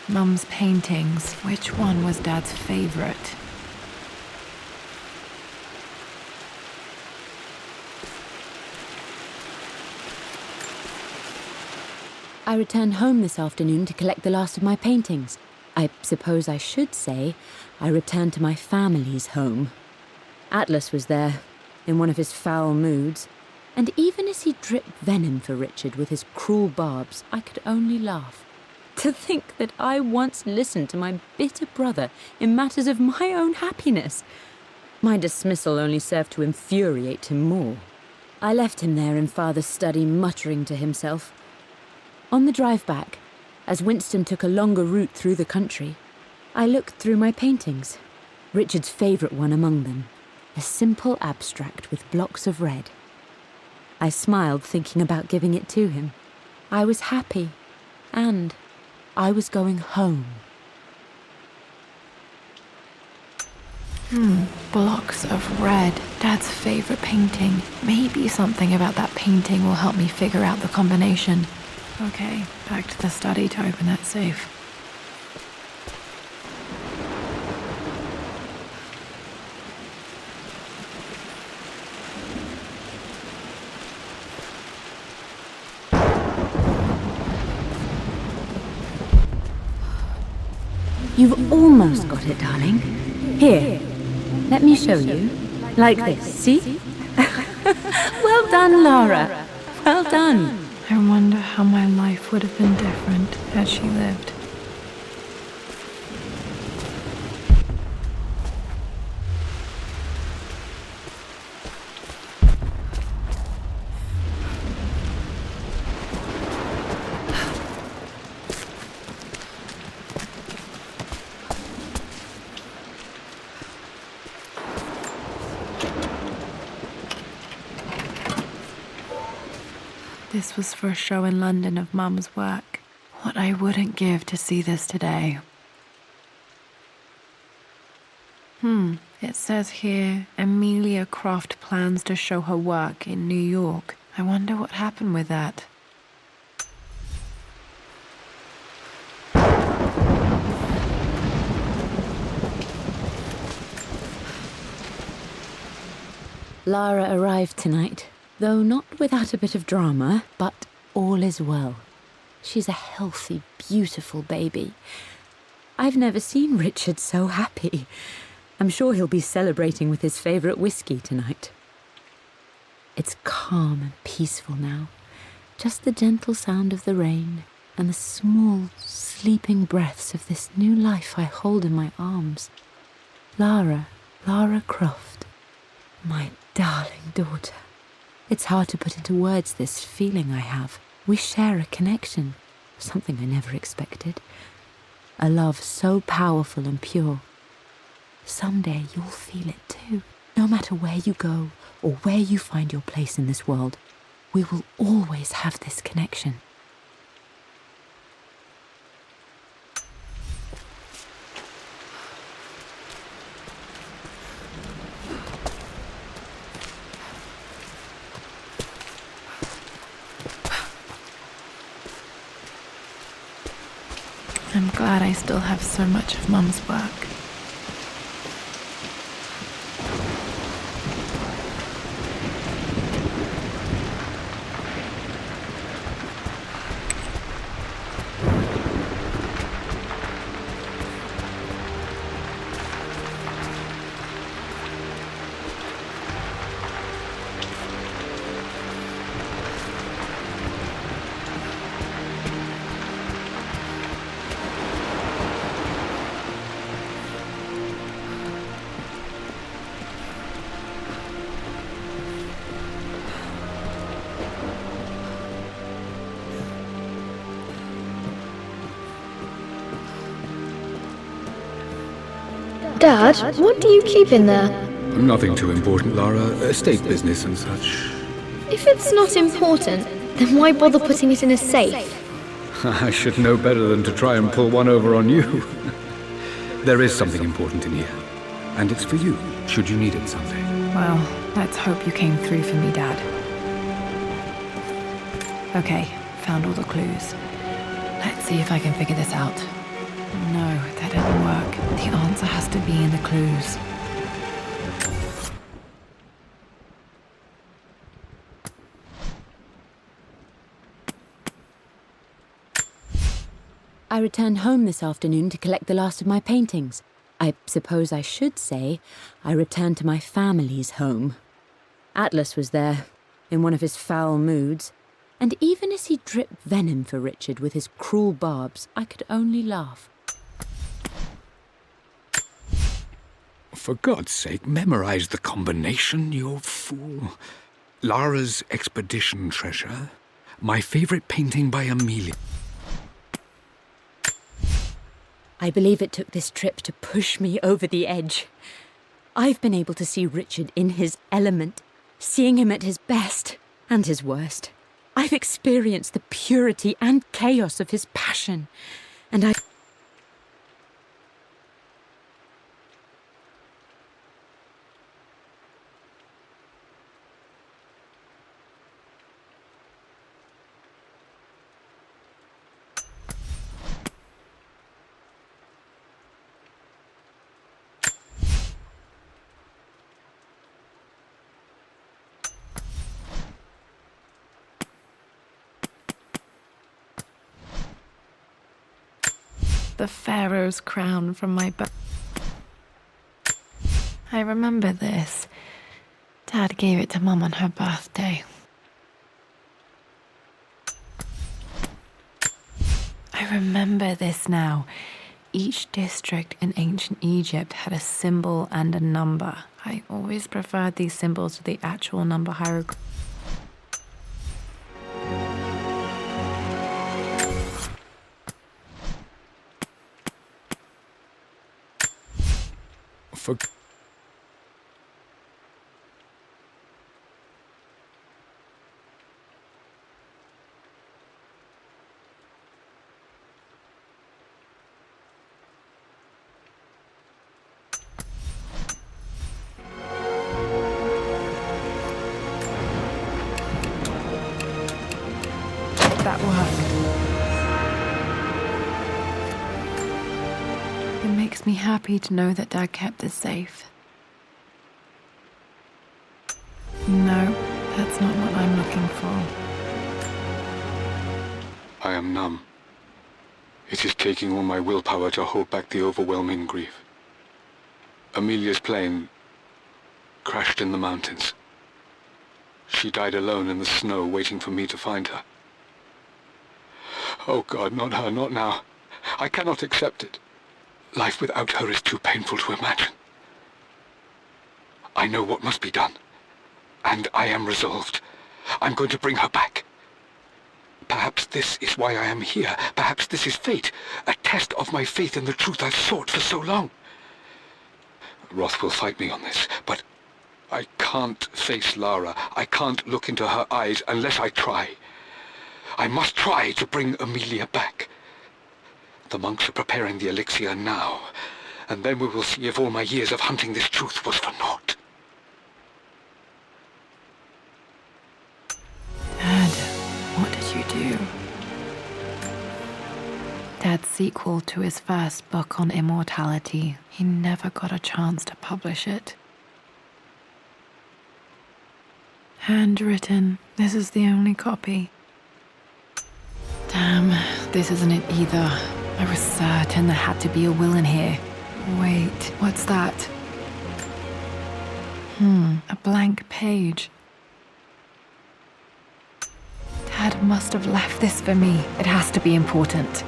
Mum's paintings. Which one was Dad's favorite? I returned home this afternoon to collect the last of my paintings. I suppose I should say I returned to my family's home. Atlas was there, in one of his foul moods, and even as he dripped venom for Richard with his cruel barbs, I could only laugh. To think that I once listened to my bitter brother in matters of my own happiness. My dismissal only served to infuriate him more. I left him there in Father's study, muttering to himself. On the drive back, as Winston took a longer route through the country, I looked through my paintings, Richard's favourite one among them, a simple abstract with blocks of red. I smiled, thinking about giving it to him. I was happy, and I was going home. Blocks of red. Dad's favorite painting. Maybe something about that painting will help me figure out the combination. Okay, back to the study to open that safe. You've almost got it, darling. Here, let me show you. Like this, see? Well done, Lara. Well done. I wonder how my life would have been different had she lived. This was for a show in London of Mum's work. What I wouldn't give to see this today. It says here, Amelia Croft plans to show her work in New York. I wonder what happened with that. Lara arrived tonight, though not without a bit of drama, but all is well. She's a healthy, beautiful baby. I've never seen Richard so happy. I'm sure he'll be celebrating with his favourite whiskey tonight. It's calm and peaceful now. Just the gentle sound of the rain and the small, sleeping breaths of this new life I hold in my arms. Lara Croft, my darling daughter. It's hard to put into words this feeling I have. We share a connection, something I never expected. A love so powerful and pure. Someday you'll feel it too. No matter where you go or where you find your place in this world, we will always have this connection. I'm glad I still have so much of Mum's work. Dad, what do you keep in there? Nothing too important, Lara. Estate business and such. If it's not important, then why bother putting it in a safe? I should know better than to try and pull one over on you. There is something important in here. And it's for you, should you need it someday. Well, let's hope you came through for me, Dad. Okay, found all the clues. Let's see if I can figure this out. No, that didn't work. The answer has to be in the clues. I returned home this afternoon to collect the last of my paintings. I suppose I should say I returned to my family's home. Atlas was there, in one of his foul moods, and even as he dripped venom for Richard with his cruel barbs, I could only laugh. For God's sake, memorize the combination, you fool. Lara's expedition treasure, my favorite painting by Amelia. I believe it took this trip to push me over the edge. I've been able to see Richard in his element, seeing him at his best and his worst. I've experienced the purity and chaos of his passion, and I... The pharaoh's crown from my I remember this. Dad gave it to Mum on her birthday. I remember this now. Each district in ancient Egypt had a symbol and a number. I always preferred these symbols to the actual number hieroglyph. For... That worked. It makes me happy to know that Dad kept this safe. No, that's not what I'm looking for. I am numb. It is taking all my willpower to hold back the overwhelming grief. Amelia's plane crashed in the mountains. She died alone in the snow, waiting for me to find her. Oh God, not her, not now. I cannot accept it. Life without her is too painful to imagine. I know what must be done, and I am resolved. I'm going to bring her back. Perhaps this is why I am here. Perhaps this is fate, a test of my faith in the truth I've sought for so long. Roth will fight me on this, but I can't face Lara. I can't look into her eyes unless I try. I must try to bring Amelia back. The monks are preparing the elixir now, and then we will see if all my years of hunting this truth was for naught. Dad, what did you do? Dad's sequel to his first book on immortality. He never got a chance to publish it. Handwritten. This is the only copy. Damn, this isn't it either. I was certain there had to be a will in here. Wait, what's that? A blank page. Dad must have left this for me. It has to be important.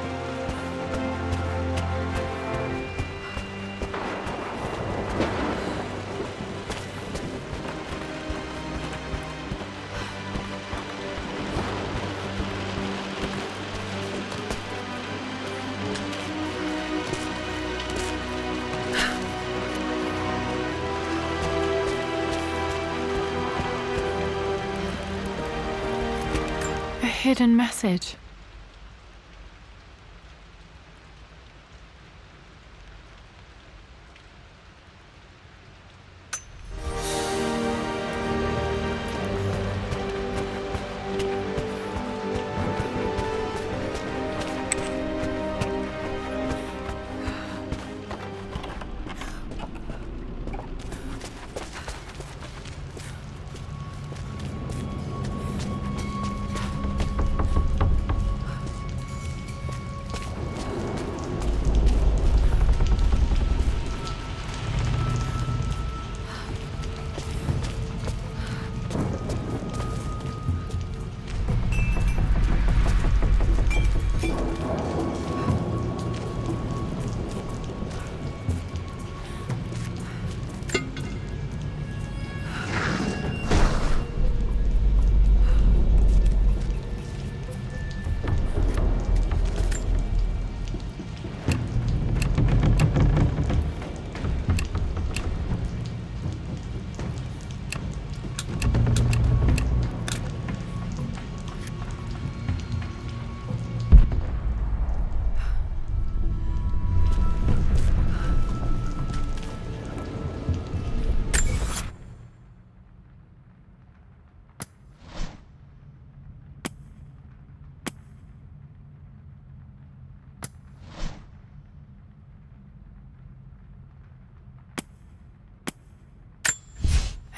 Hidden message.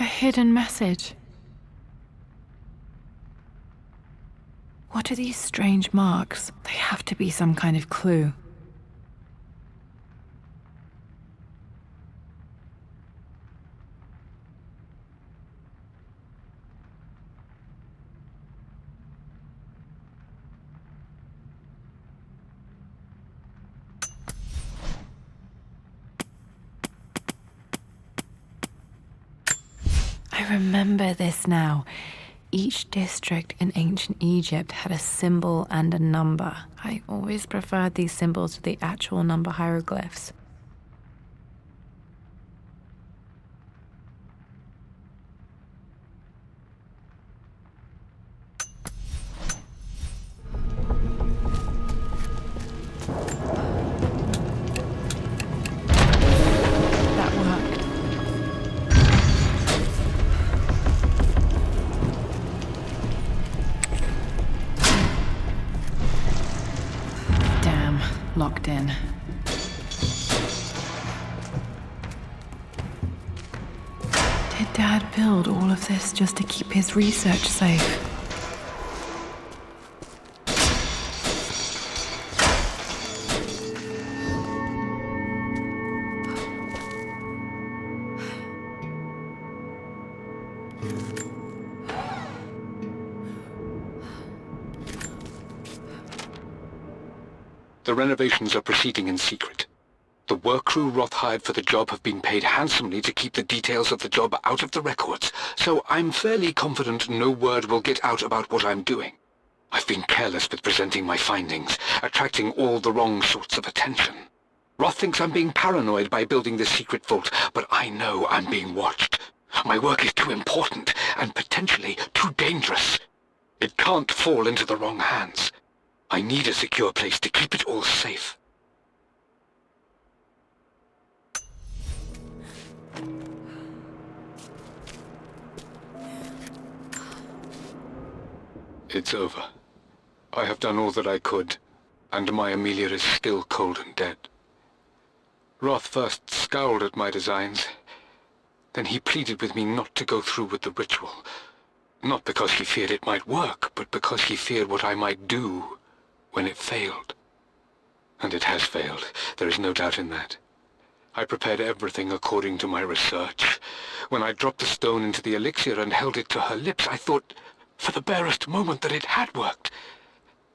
A hidden message. What are these strange marks? They have to be some kind of clue. I remember this now. Each district in ancient Egypt had a symbol and a number. I always preferred these symbols to the actual number hieroglyphs. That worked. Damn, locked in. Did Dad build all of this just to keep his research safe? The renovations are proceeding in secret. The work crew Roth hired for the job have been paid handsomely to keep the details of the job out of the records, so I'm fairly confident no word will get out about what I'm doing. I've been careless with presenting my findings, attracting all the wrong sorts of attention. Roth thinks I'm being paranoid by building this secret vault, but I know I'm being watched. My work is too important and potentially too dangerous. It can't fall into the wrong hands. I need a secure place to keep it all safe. It's over. I have done all that I could, and my Amelia is still cold and dead. Roth first scowled at my designs. Then he pleaded with me not to go through with the ritual. Not because he feared it might work, but because he feared what I might do when it failed. And it has failed. There is no doubt in that. I prepared everything according to my research. When I dropped the stone into the elixir and held it to her lips, I thought for the barest moment that it had worked.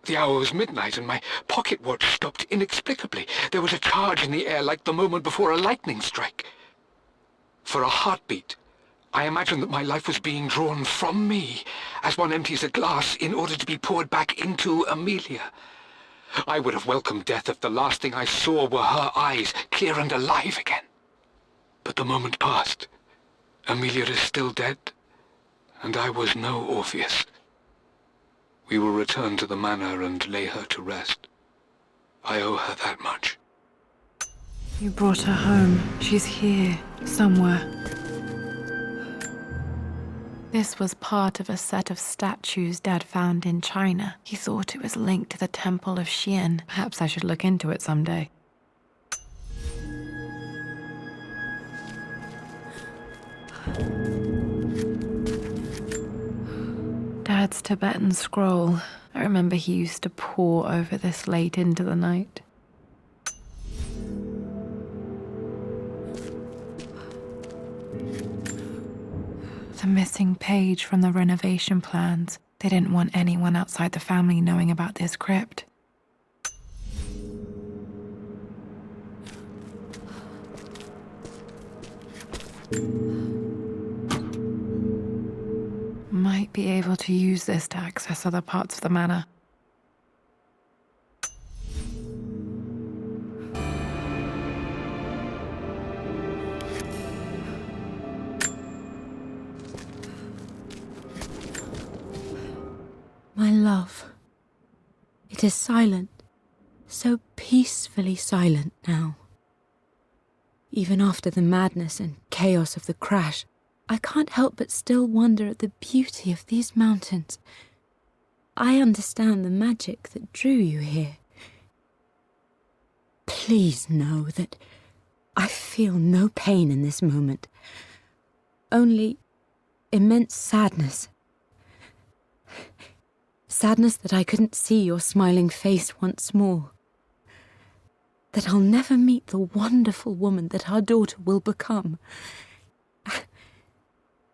The hour was midnight and my pocket watch stopped inexplicably. There was a charge in the air like the moment before a lightning strike. For a heartbeat, I imagined that my life was being drawn from me, as one empties a glass in order to be poured back into Amelia. I would have welcomed death if the last thing I saw were her eyes, clear and alive again. But the moment passed. Amelia is still dead, and I was no Orpheus. We will return to the manor and lay her to rest. I owe her that much. You brought her home. She's here, somewhere. This was part of a set of statues Dad found in China. He thought it was linked to the Temple of Xian. Perhaps I should look into it someday. Dad's Tibetan scroll. I remember he used to pore over this late into the night. The missing page from the renovation plans. They didn't want anyone outside the family knowing about this crypt. Might be able to use this to access other parts of the manor. My love, it is silent, so peacefully silent now. Even after the madness and chaos of the crash, I can't help but still wonder at the beauty of these mountains. I understand the magic that drew you here. Please know that I feel no pain in this moment, only immense sadness. Sadness that I couldn't see your smiling face once more. That I'll never meet the wonderful woman that our daughter will become.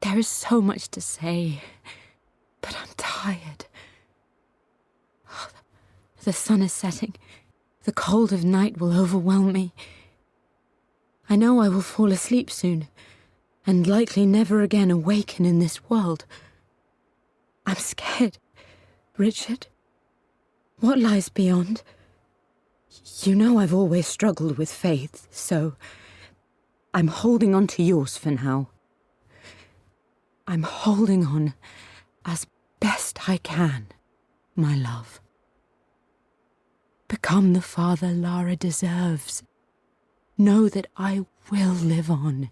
There is so much to say, but I'm tired. The sun is setting. The cold of night will overwhelm me. I know I will fall asleep soon, and likely never again awaken in this world. I'm scared. Richard, what lies beyond? You know I've always struggled with faith, so I'm holding on to yours for now. I'm holding on as best I can, my love. Become the father Lara deserves. Know that I will live on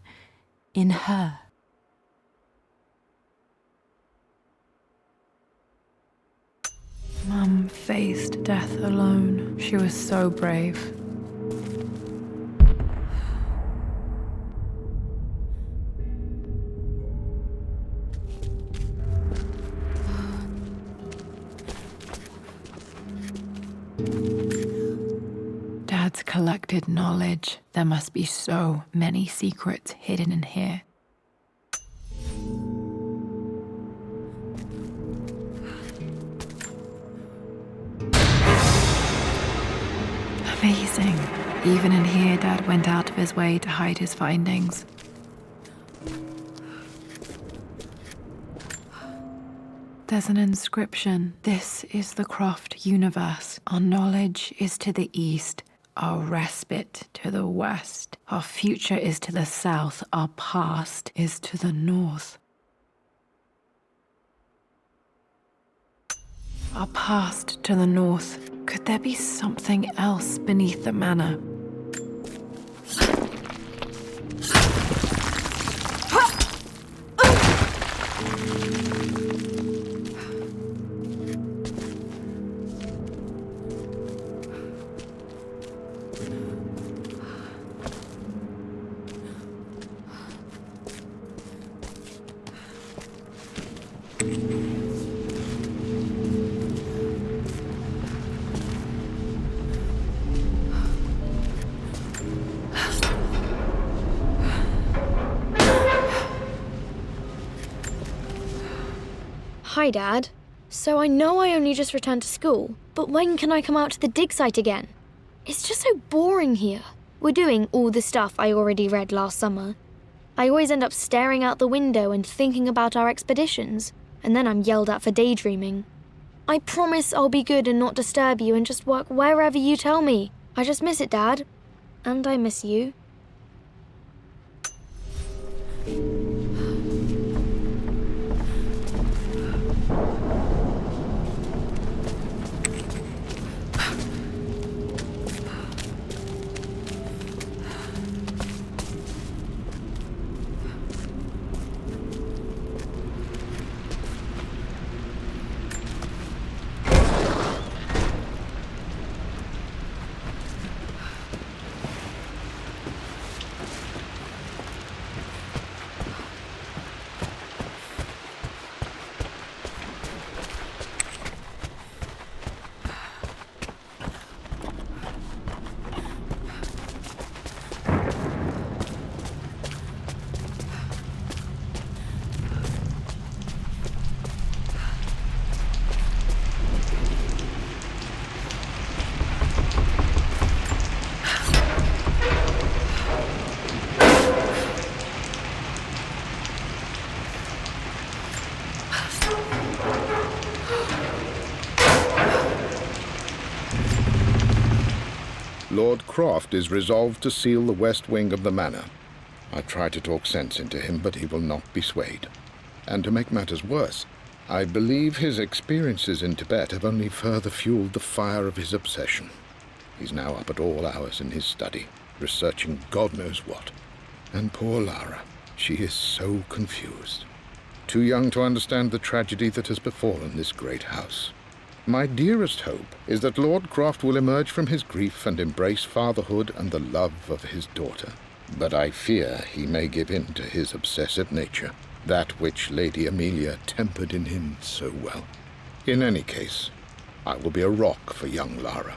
in her. Mum faced death alone. She was so brave. Dad's collected knowledge. There must be so many secrets hidden in here. Amazing. Even in here, Dad went out of his way to hide his findings. There's an inscription. This is the Croft universe. Our knowledge is to the east, our respite to the west. Our future is to the south, our past is to the north. Our past to the north. Could there be something else beneath the manor? Hi, Dad. So I know I only just returned to school, but when can I come out to the dig site again? It's just so boring here. We're doing all the stuff I already read last summer. I always end up staring out the window and thinking about our expeditions, and then I'm yelled at for daydreaming. I promise I'll be good and not disturb you and just work wherever you tell me. I just miss it, Dad. And I miss you. Lord Croft is resolved to seal the west wing of the manor. I try to talk sense into him, but he will not be swayed. And to make matters worse, I believe his experiences in Tibet have only further fueled the fire of his obsession. He's now up at all hours in his study, researching God knows what. And poor Lara, she is so confused. Too young to understand the tragedy that has befallen this great house. My dearest hope is that Lord Croft will emerge from his grief and embrace fatherhood and the love of his daughter. But I fear he may give in to his obsessive nature, that which Lady Amelia tempered in him so well. In any case, I will be a rock for young Lara.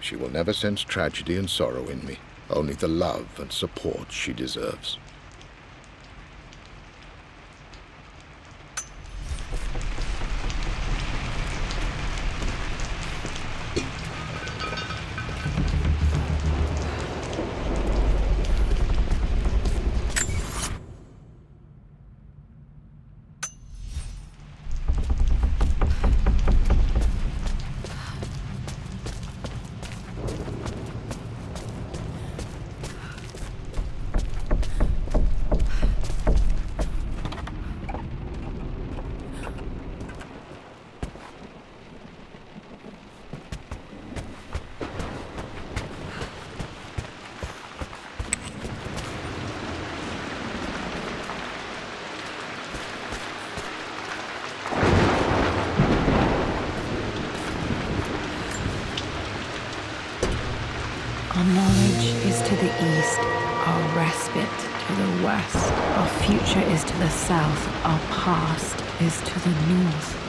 She will never sense tragedy and sorrow in me, only the love and support she deserves. Our knowledge is to the east, our respite to the west. Our future is to the south, our past is to the north.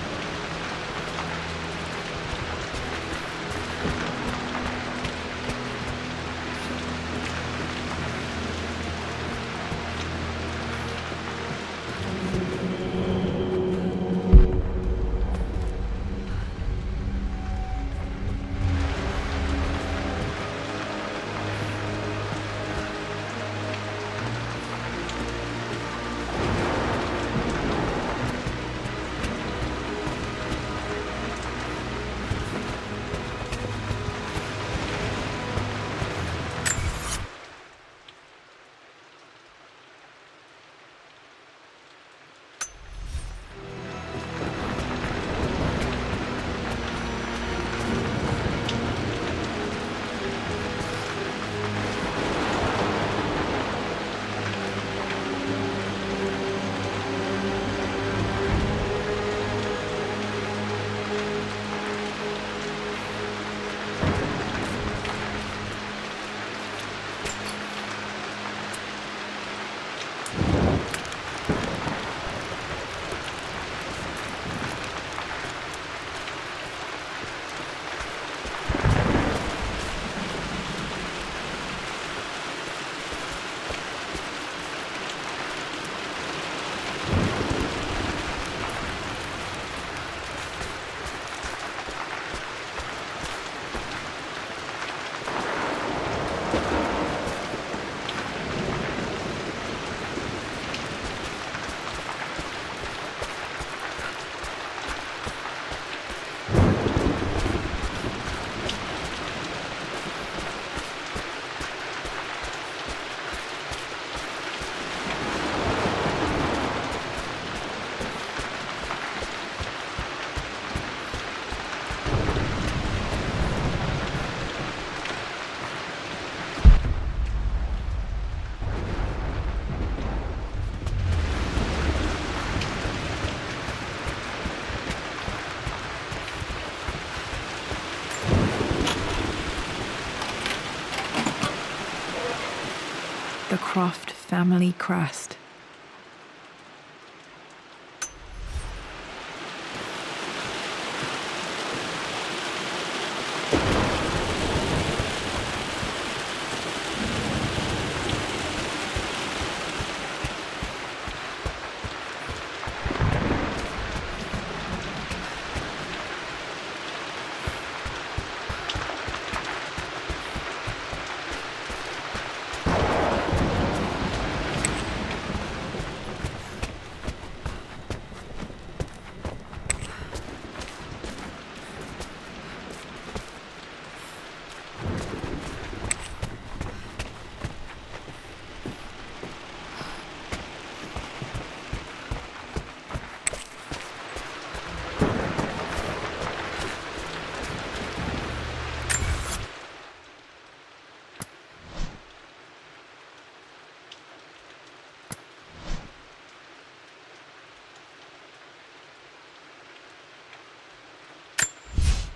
The Croft family crest.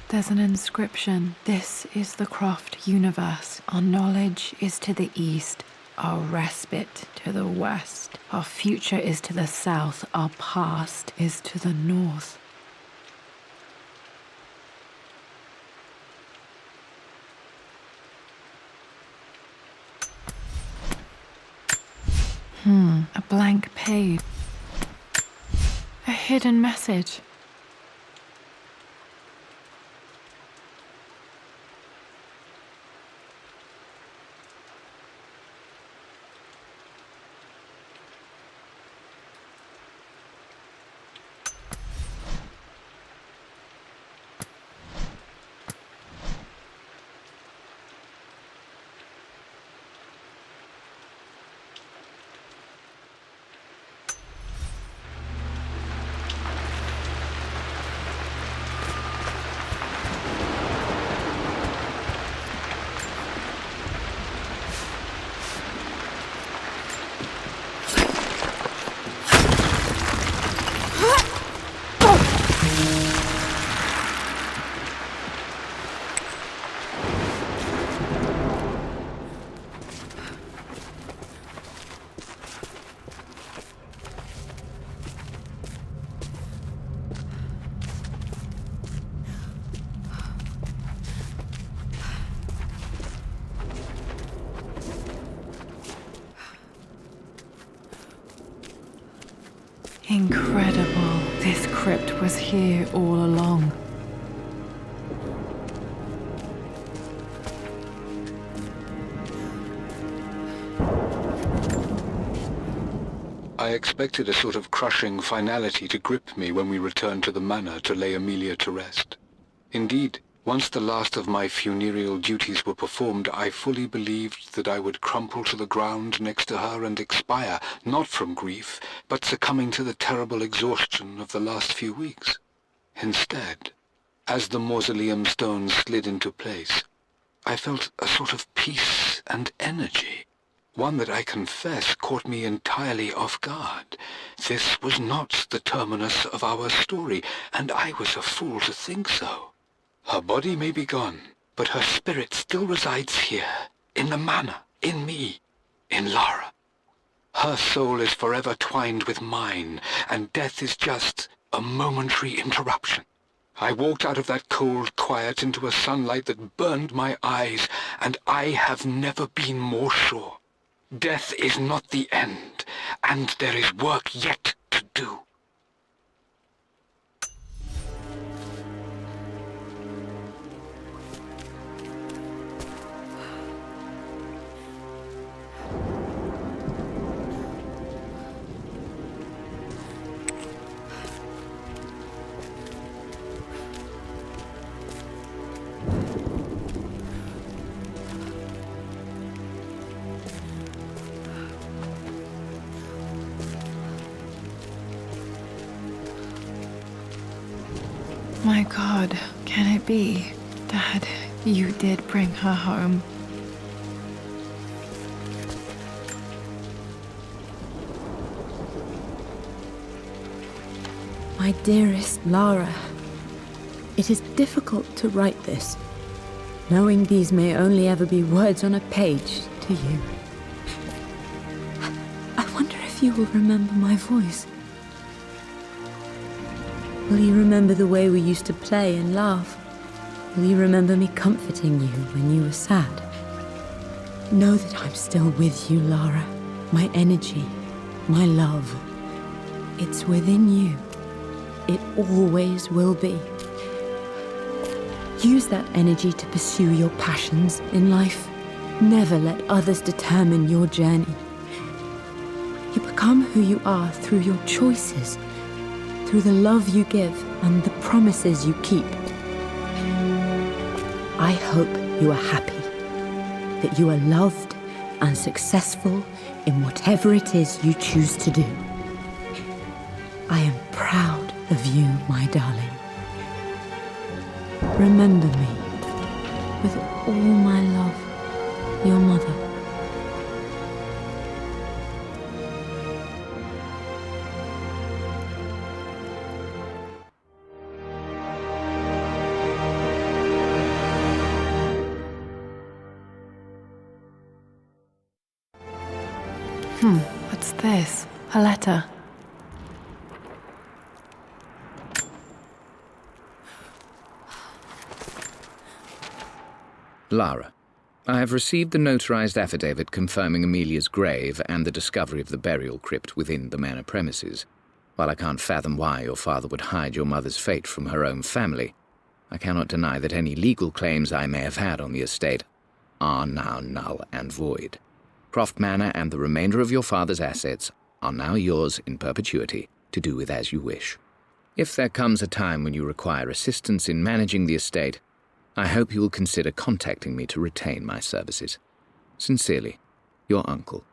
There's an inscription. This is the Croft universe. Our knowledge is to the east, our respite to the west. Our future is to the south, our past is to the north. A blank page. A hidden message. Incredible. This crypt was here all along. I expected a sort of crushing finality to grip me when we returned to the manor to lay Amelia to rest. Indeed, once the last of my funereal duties were performed, I fully believed that I would crumple to the ground next to her and expire, not from grief, but succumbing to the terrible exhaustion of the last few weeks. Instead, as the mausoleum stones slid into place, I felt a sort of peace and energy. One that I confess caught me entirely off guard. This was not the terminus of our story, and I was a fool to think so. Her body may be gone, but her spirit still resides here, in the manor, in me, in Lara. Her soul is forever twined with mine, and death is just a momentary interruption. I walked out of that cold quiet into a sunlight that burned my eyes, and I have never been more sure. Death is not the end, and there is work yet to do. My God, can it be? Dad, you did bring her home. My dearest Lara, it is difficult to write this, knowing these may only ever be words on a page to you. I wonder if you will remember my voice. Will you remember the way we used to play and laugh? Will you remember me comforting you when you were sad? Know that I'm still with you, Lara. My energy, my love. It's within you. It always will be. Use that energy to pursue your passions in life. Never let others determine your journey. You become who you are through your choices, through the love you give and the promises you keep. I hope you are happy, that you are loved and successful in whatever it is you choose to do. I am proud of you, my darling. Remember me, with all my love, your mother. What's this? A letter. Lara, I have received the notarized affidavit confirming Amelia's grave and the discovery of the burial crypt within the manor premises. While I can't fathom why your father would hide your mother's fate from her own family, I cannot deny that any legal claims I may have had on the estate are now null and void. Croft Manor and the remainder of your father's assets are now yours in perpetuity to do with as you wish. If there comes a time when you require assistance in managing the estate, I hope you will consider contacting me to retain my services. Sincerely, your uncle.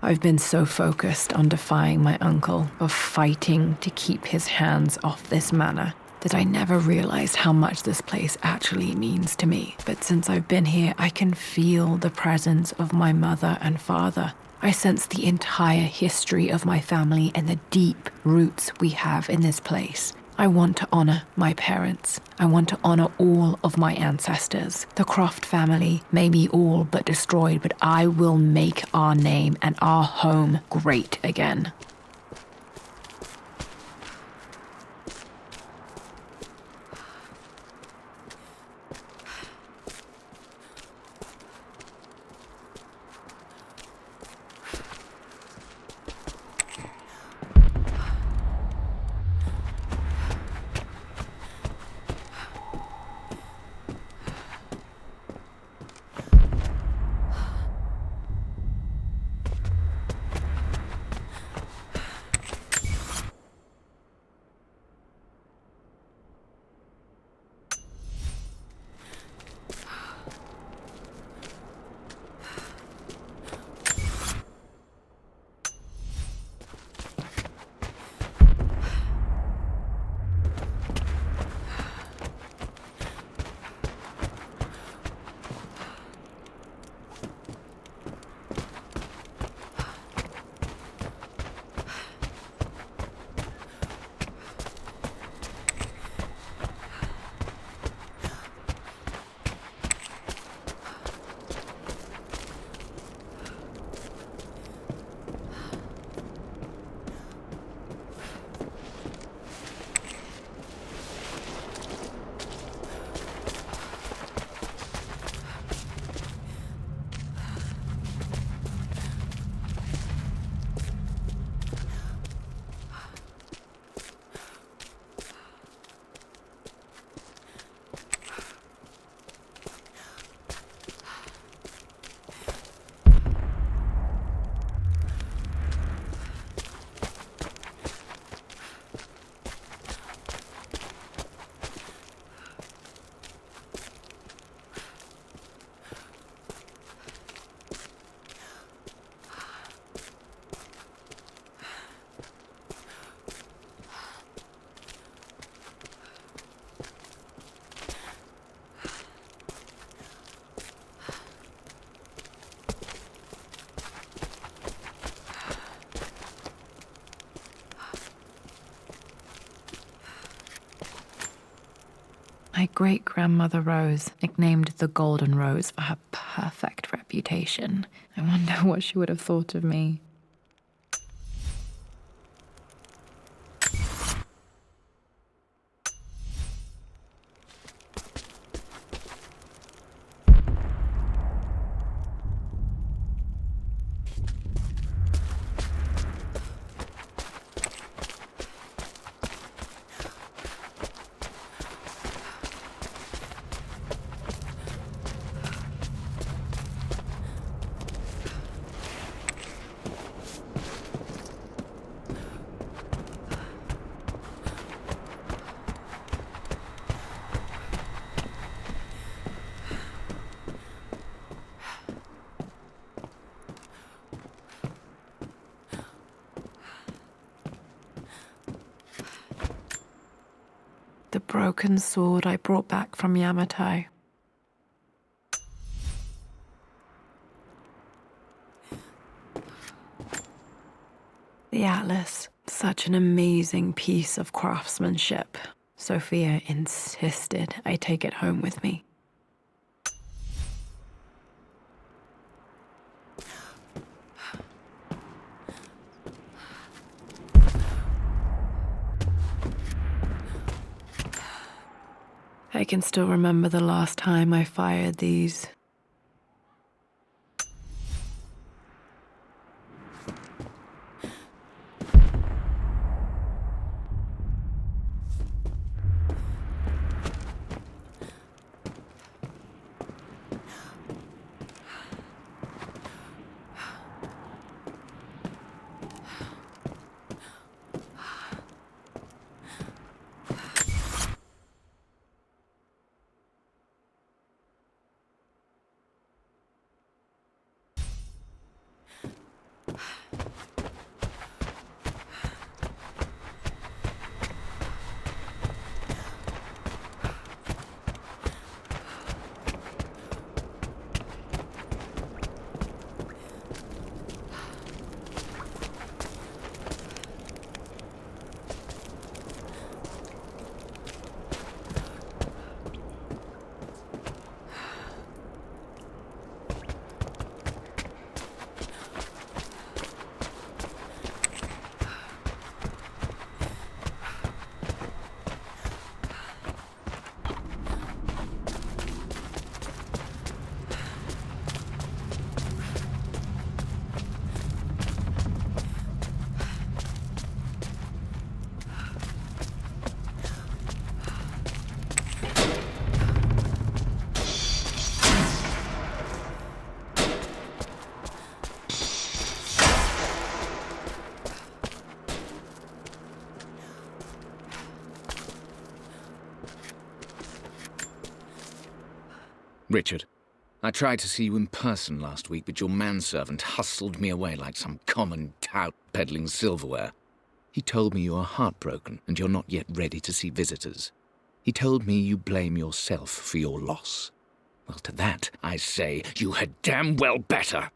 I've been so focused on defying my uncle, of fighting to keep his hands off this manor, that I never realized how much this place actually means to me. But since I've been here, I can feel the presence of my mother and father. I sense the entire history of my family and the deep roots we have in this place. I want to honor my parents. I want to honor all of my ancestors. The Croft family may be all but destroyed, but I will make our name and our home great again. My great-grandmother Rose, nicknamed the Golden Rose for her perfect reputation. I wonder what she would have thought of me. The broken sword I brought back from Yamatai. The atlas, such an amazing piece of craftsmanship. Sophia insisted I take it home with me. I can still remember the last time I fired these. Richard, I tried to see you in person last week, but your manservant hustled me away like some common tout peddling silverware. He told me you are heartbroken and you're not yet ready to see visitors. He told me you blame yourself for your loss. Well, to that, I say you had damn well better.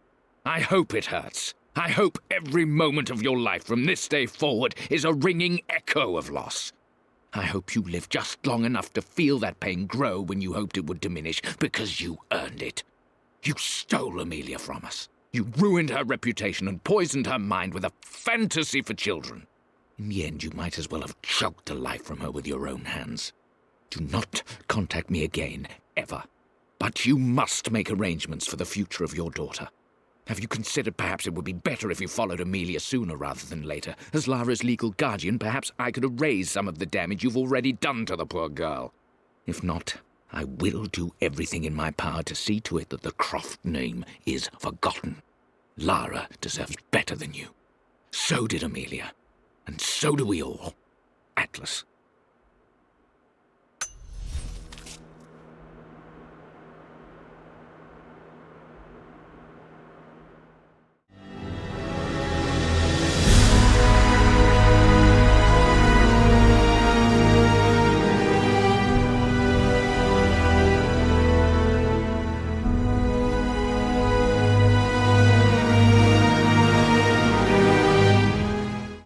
I hope it hurts. I hope every moment of your life from this day forward is a ringing echo of loss. I hope you live just long enough to feel that pain grow when you hoped it would diminish, because you earned it. You stole Amelia from us. You ruined her reputation and poisoned her mind with a fantasy for children. In the end, you might as well have choked the life from her with your own hands. Do not contact me again, ever. But you must make arrangements for the future of your daughter. Have you considered perhaps it would be better if you followed Amelia sooner rather than later? As Lara's legal guardian, perhaps I could erase some of the damage you've already done to the poor girl. If not, I will do everything in my power to see to it that the Croft name is forgotten. Lara deserves better than you. So did Amelia. And so do we all. Atlas.